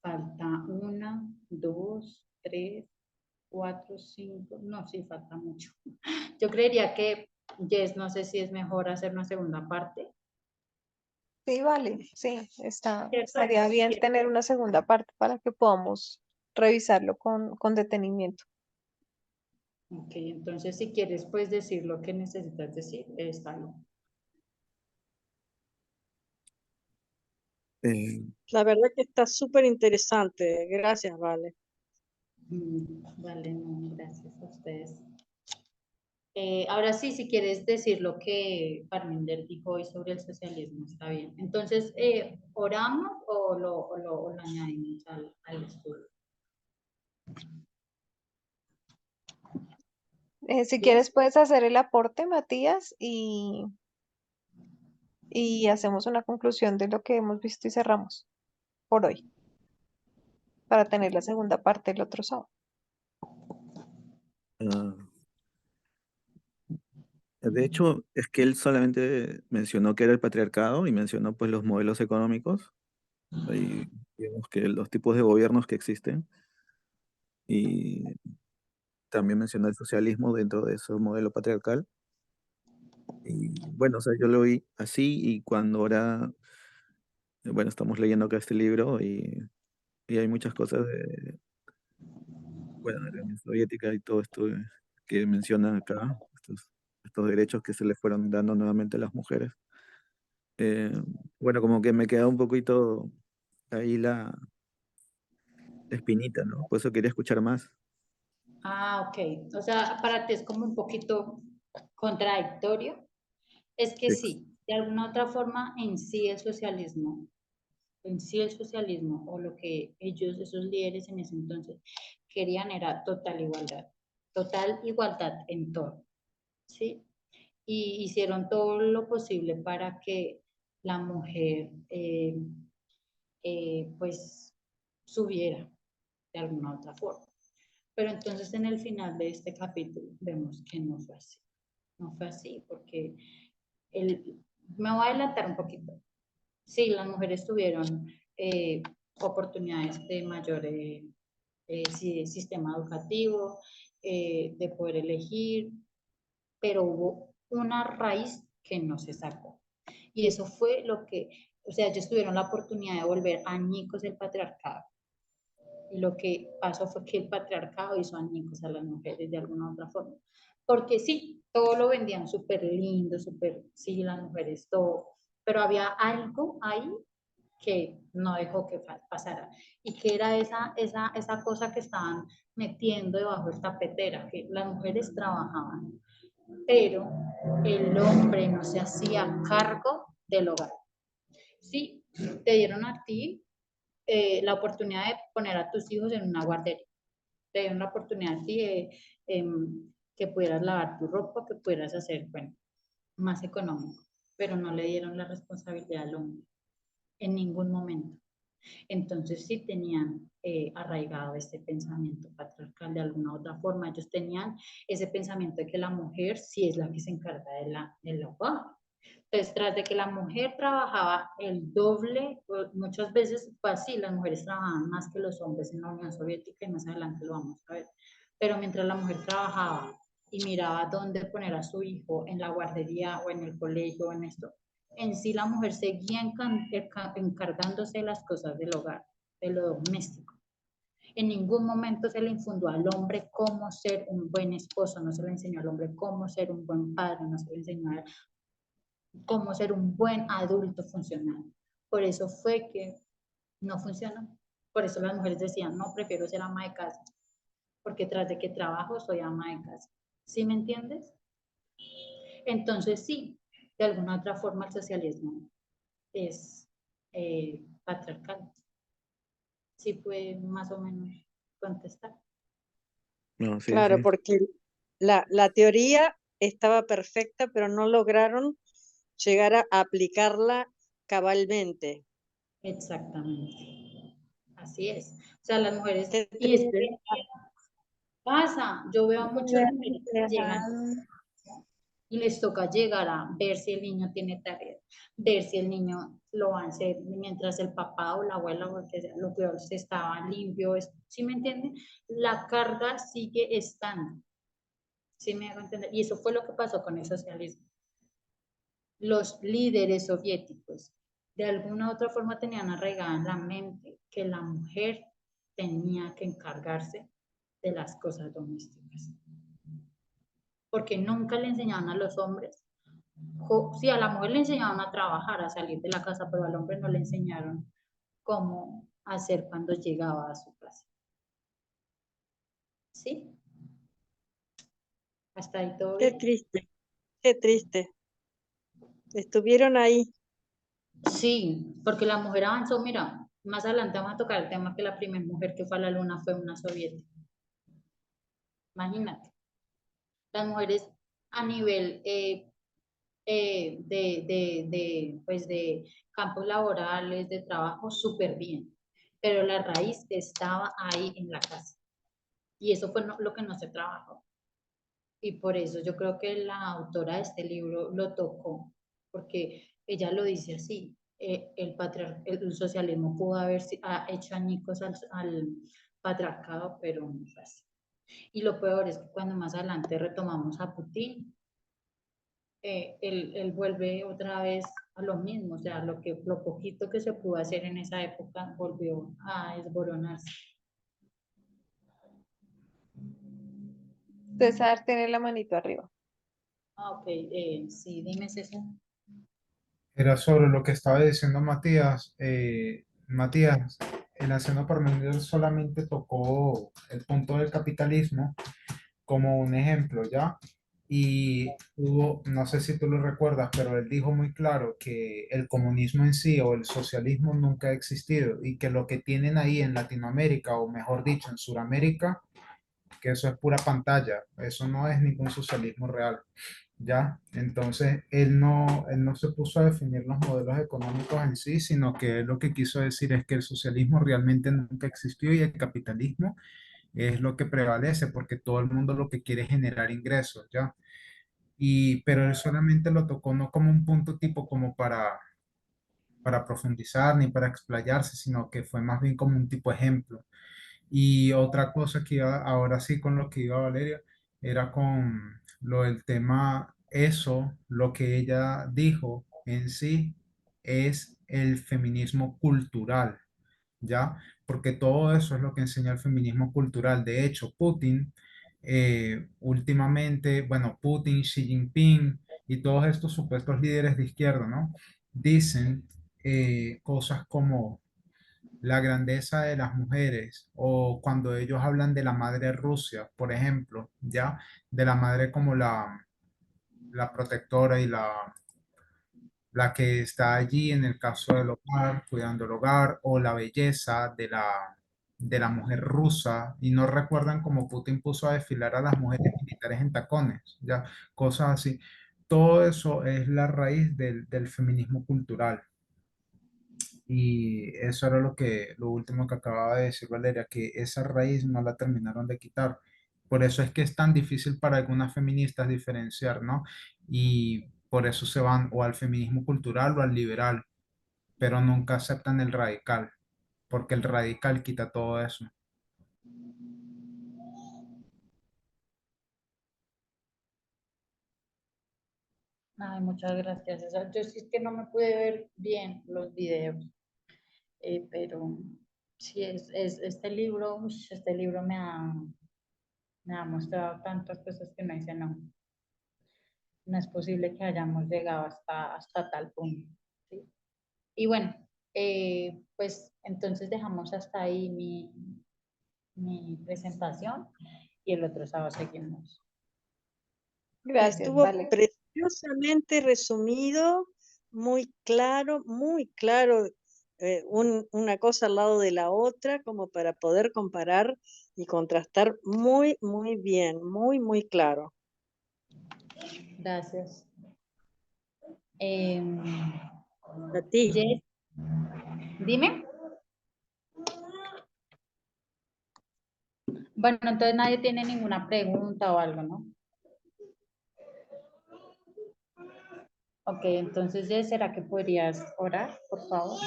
Speaker 1: Falta una, dos, tres, cuatro, cinco, no, sí, falta mucho. Yo creería que, Jess, no sé si es mejor hacer una segunda parte.
Speaker 6: Sí, vale, sí,
Speaker 1: ¿Cierto?
Speaker 6: estaría bien tener una segunda parte para que podamos revisarlo con detenimiento.
Speaker 1: Ok, entonces si quieres, pues decir lo que necesitas decir, está bien.
Speaker 8: Eh,
Speaker 2: La verdad que está súper interesante. Gracias, Vale.
Speaker 1: Vale, no, gracias a ustedes. Ahora sí, si quieres decir lo que Parminder dijo hoy sobre el socialismo, está bien. Entonces, ¿oramos o lo añadimos al estudio?
Speaker 6: Si
Speaker 1: ¿Sí?
Speaker 6: quieres, puedes hacer el aporte, Matías, y hacemos una conclusión de lo que hemos visto y cerramos por hoy, para tener la segunda parte el otro sábado.
Speaker 8: ah, de hecho, es que él solamente mencionó que era el patriarcado y mencionó pues los modelos económicos y digamos que los tipos de gobiernos que existen y también mencionó el socialismo dentro de ese modelo patriarcal. Y bueno, o sea, yo lo vi así y cuando ahora, bueno, estamos leyendo acá este libro y hay muchas cosas de, bueno, de la Unión Soviética y todo esto que mencionan acá, estos derechos que se le fueron dando nuevamente a las mujeres. Eh, bueno, como que me queda un poquito ahí la espinita, ¿no? Por eso quería escuchar más.
Speaker 1: Ah, ok. O sea, para ti es como un poquito contradictorio. Es que
Speaker 8: Ex-
Speaker 1: sí, de alguna otra forma, en sí el socialismo o lo que ellos, esos líderes en ese entonces, querían era total igualdad en todo, ¿sí? Y hicieron todo lo posible para que la mujer, pues, subiera de alguna otra forma. Pero entonces en el final de este capítulo vemos que no fue así. No fue así porque el, me voy a adelantar un poquito. Sí, las mujeres tuvieron oportunidades de mayor sistema educativo, de poder elegir, pero hubo una raíz que no se sacó. Y eso fue lo que, o sea, ellos tuvieron la oportunidad de volver añicos el patriarcado. Y lo que pasó fue que el patriarcado hizo añicos a las mujeres de alguna otra forma. Porque sí, todo lo vendían súper lindo, súper, sí, las mujeres, todo. Pero había algo ahí que no dejó que pasara. Y que era esa cosa que estaban metiendo debajo de esta petera, que las mujeres trabajaban, pero el hombre no se hacía cargo del hogar. Sí, te dieron a ti la oportunidad de poner a tus hijos en una guardería. Te dieron la oportunidad a ti de que pudieras lavar tu ropa, que pudieras hacer, bueno, más económico, pero no le dieron la responsabilidad al hombre en ningún momento. Entonces sí tenían arraigado este pensamiento patriarcal de alguna otra forma. Ellos tenían ese pensamiento de que la mujer sí es la que se encarga del hogar. Entonces, tras de que la mujer trabajaba el doble, muchas veces fue así, las mujeres trabajaban más que los hombres en la Unión Soviética y más adelante lo vamos a ver. Pero mientras la mujer trabajaba y miraba dónde poner a su hijo en la guardería o en el colegio o en esto, en sí la mujer seguía encargándose de las cosas del hogar, de lo doméstico. En ningún momento se le infundó al hombre cómo ser un buen esposo, no se le enseñó al hombre cómo ser un buen padre, no se le enseñó cómo ser un buen adulto funcional. Por eso fue que no funcionó. Por eso las mujeres decían, no, prefiero ser ama de casa, porque tras de que trabajo soy ama de casa. ¿Sí me entiendes? Entonces sí, de alguna otra forma el socialismo es patriarcal. Sí puede más o menos contestar.
Speaker 8: No, sí,
Speaker 2: Claro,
Speaker 8: sí.
Speaker 2: porque la teoría estaba perfecta, pero no lograron llegar a aplicarla cabalmente.
Speaker 1: Exactamente. Así es. O sea, las mujeres,
Speaker 2: Qué
Speaker 1: y esto
Speaker 2: triste.
Speaker 1: pasa, yo veo a muchas mujeres que llegan
Speaker 3: Dejado.
Speaker 1: y les toca llegar a ver si el niño tiene tarea, ver si el niño lo va a hacer mientras el papá o la abuela o el que sea, lo peor se estaba limpio, ¿sí me entienden? La carga sigue estando, ¿sí me hago entender? Y eso fue lo que pasó con el socialismo. Los líderes soviéticos de alguna u otra forma tenían arraigada en la mente que la mujer tenía que encargarse de las cosas domésticas. Porque nunca le enseñaban a los hombres. Sí, a la mujer le enseñaban a trabajar, a salir de la casa, pero al hombre no le enseñaron cómo hacer cuando llegaba a su casa. ¿Sí? Hasta ahí todo
Speaker 2: Qué
Speaker 1: bien.
Speaker 2: triste, qué triste. Estuvieron ahí.
Speaker 1: Sí, porque la mujer avanzó, mira, más adelante vamos a tocar el tema que la primera mujer que fue a la luna fue una soviética. Imagínate. Las mujeres a nivel pues de campos laborales, de trabajo, súper bien, pero la raíz estaba ahí en la casa y eso fue lo que no se trabajó. Y por eso yo creo que la autora de este libro lo tocó, porque ella lo dice así, el socialismo pudo haber hecho añicos al patriarcado, pero no fue así. Y lo peor es que cuando más adelante retomamos a Putin, él vuelve otra vez a lo mismo, o sea, lo poquito que se pudo hacer en esa época volvió a desboronarse.
Speaker 6: César tiene la manito arriba.
Speaker 1: Ah, ok, sí, dime César.
Speaker 5: Era sobre lo que estaba diciendo Matías. Matías, el Haciendo Parmenides solamente tocó el punto del capitalismo como un ejemplo, ¿ya? Y hubo, no sé si tú lo recuerdas, pero él dijo muy claro que el comunismo en sí o el socialismo nunca ha existido y que lo que tienen ahí en Latinoamérica, o mejor dicho, en Sudamérica, que eso es pura pantalla, eso no es ningún socialismo real. ¿Ya? Entonces, él no se puso a definir los modelos económicos en sí, sino que él lo que quiso decir es que el socialismo realmente nunca existió y el capitalismo es lo que prevalece, porque todo el mundo lo que quiere es generar ingresos, ¿ya? Pero él solamente lo tocó no como un punto tipo como para profundizar ni para explayarse, sino que fue más bien como un tipo ejemplo. Y otra cosa que iba, ahora sí con lo que iba Valeria, era con lo del tema, eso, lo que ella dijo en sí es el feminismo cultural, ¿ya? Porque todo eso es lo que enseña el feminismo cultural. De hecho, Putin, últimamente, bueno, Putin, Xi Jinping y todos estos supuestos líderes de izquierda, ¿no? Dicen cosas como la grandeza de las mujeres o cuando ellos hablan de la madre Rusia, por ejemplo, ya, de la madre como la protectora y la que está allí en el caso del hogar, cuidando el hogar, o la belleza de la mujer rusa, y no recuerdan cómo Putin puso a desfilar a las mujeres militares en tacones, ya, cosas así. Todo eso es la raíz del feminismo cultural. Y eso era lo último que acababa de decir Valeria, que esa raíz no la terminaron de quitar. Por eso es que es tan difícil para algunas feministas diferenciar, ¿no? Y por eso se van o al feminismo cultural o al liberal, pero nunca aceptan el radical, porque el radical quita todo eso.
Speaker 1: Ay, muchas gracias. Yo sí es que no me pude ver bien los videos, pero sí es este libro, este libro me ha mostrado tantas cosas que me dicen, no, no es posible que hayamos llegado hasta tal punto. ¿Sí? Y bueno, pues entonces dejamos hasta ahí mi presentación y el otro sábado seguimos.
Speaker 6: Gracias,
Speaker 2: Estuvo
Speaker 6: vale.
Speaker 2: preciosamente resumido, muy claro, una cosa al lado de la otra, como para poder comparar y contrastar muy bien, muy claro.
Speaker 1: Gracias.
Speaker 2: A ti.
Speaker 1: Jess, dime. Bueno, entonces nadie tiene ninguna pregunta o algo, ¿no? Ok, entonces Jess, ¿será que podrías orar, por favor?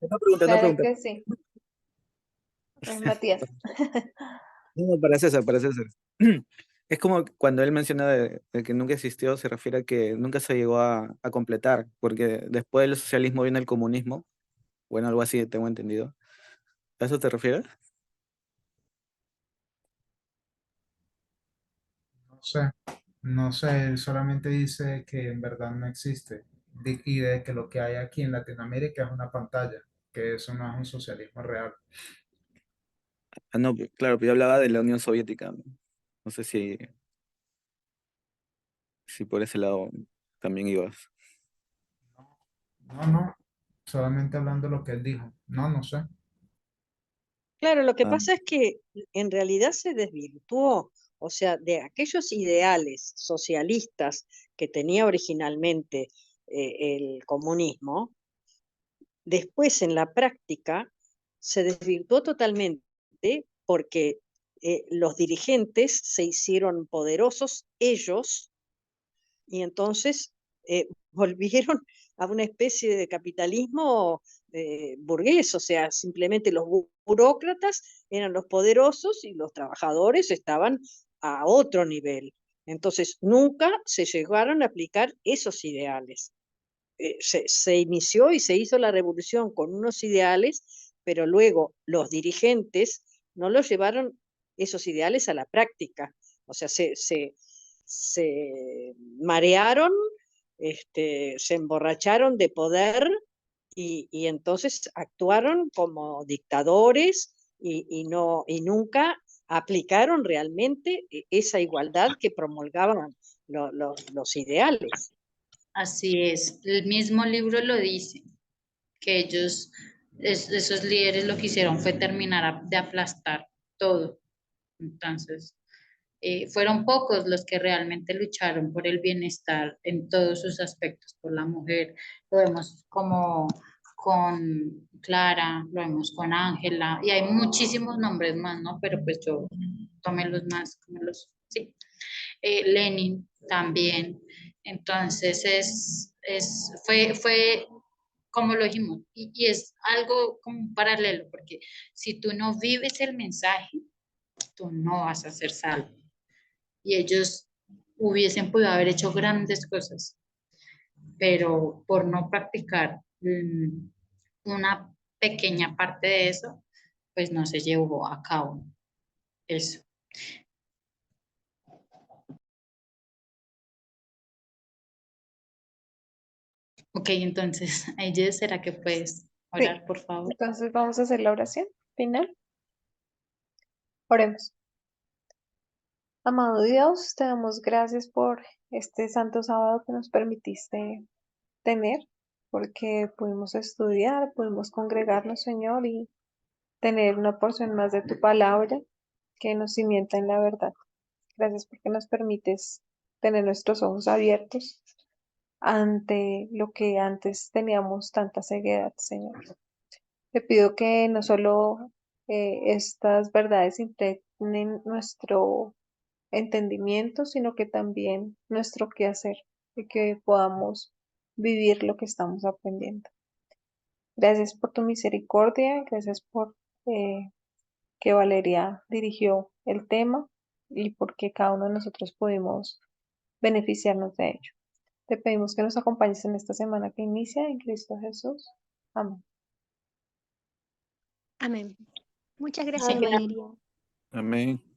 Speaker 8: Una
Speaker 6: Claro
Speaker 8: pregunta.
Speaker 6: que sí. Matías.
Speaker 8: No, para César. Es como cuando él menciona de que nunca existió, se refiere a que nunca se llegó a completar, porque después del socialismo viene el comunismo, bueno, algo así tengo entendido. ¿A eso te refieres?
Speaker 5: No sé, no sé, él solamente dice que en verdad no existe y de que lo que hay aquí en Latinoamérica es una pantalla, que eso no es un socialismo real.
Speaker 8: Ah, no, claro, pero yo hablaba de la Unión Soviética. No sé si por ese lado también ibas.
Speaker 5: No, no, solamente hablando de lo que él dijo. No, no sé.
Speaker 2: Claro, lo que
Speaker 8: Ah,
Speaker 2: pasa es que en realidad se desvirtuó, o sea, de aquellos ideales socialistas que tenía originalmente el comunismo, después en la práctica se desvirtuó totalmente porque los dirigentes se hicieron poderosos ellos y entonces volvieron a una especie de capitalismo burgués, o sea, simplemente los burócratas eran los poderosos y los trabajadores estaban a otro nivel. Entonces, nunca se llegaron a aplicar esos ideales. Se inició y se hizo la revolución con unos ideales, pero luego los dirigentes no los llevaron esos ideales a la práctica. O sea, se marearon, se emborracharon de poder y entonces actuaron como dictadores y nunca aplicaron realmente esa igualdad que promulgaban los ideales.
Speaker 1: Así es, el mismo libro lo dice, que ellos, esos líderes lo que hicieron fue terminar de aplastar todo. Entonces, fueron pocos los que realmente lucharon por el bienestar en todos sus aspectos, por la mujer. Lo vemos como con Clara, lo vemos con Ángela, y hay muchísimos nombres más, ¿no? Pero pues yo tomé los más, como los, sí. Lenin también. Entonces, fue como lo dijimos, y es algo como un paralelo, porque si tú no vives el mensaje, tú no vas a ser salvo. Y ellos hubiesen podido haber hecho grandes cosas, pero por no practicar una pequeña parte de eso, pues no se llevó a cabo eso. Ok, entonces, Aye, ¿será que puedes
Speaker 6: Sí,
Speaker 1: orar, por favor?
Speaker 6: entonces vamos a hacer la oración final. Oremos. Amado Dios, te damos gracias por este santo sábado que nos permitiste tener. porque pudimos estudiar, pudimos congregarnos, Señor, y tener una porción más de tu palabra que nos cimienta en la verdad. Gracias porque nos permites tener nuestros ojos abiertos ante lo que antes teníamos tanta ceguedad, Señor. Te pido que no solo estas verdades impregnen nuestro entendimiento, sino que también nuestro quehacer y que podamos vivir lo que estamos aprendiendo. Gracias por tu misericordia, gracias por que Valeria dirigió el tema y porque cada uno de nosotros pudimos beneficiarnos de ello. Te pedimos que nos acompañes en esta semana que inicia en Cristo Jesús. Amén.
Speaker 4: Amén. Muchas gracias,
Speaker 2: Amén.
Speaker 4: Valeria.
Speaker 8: Amén.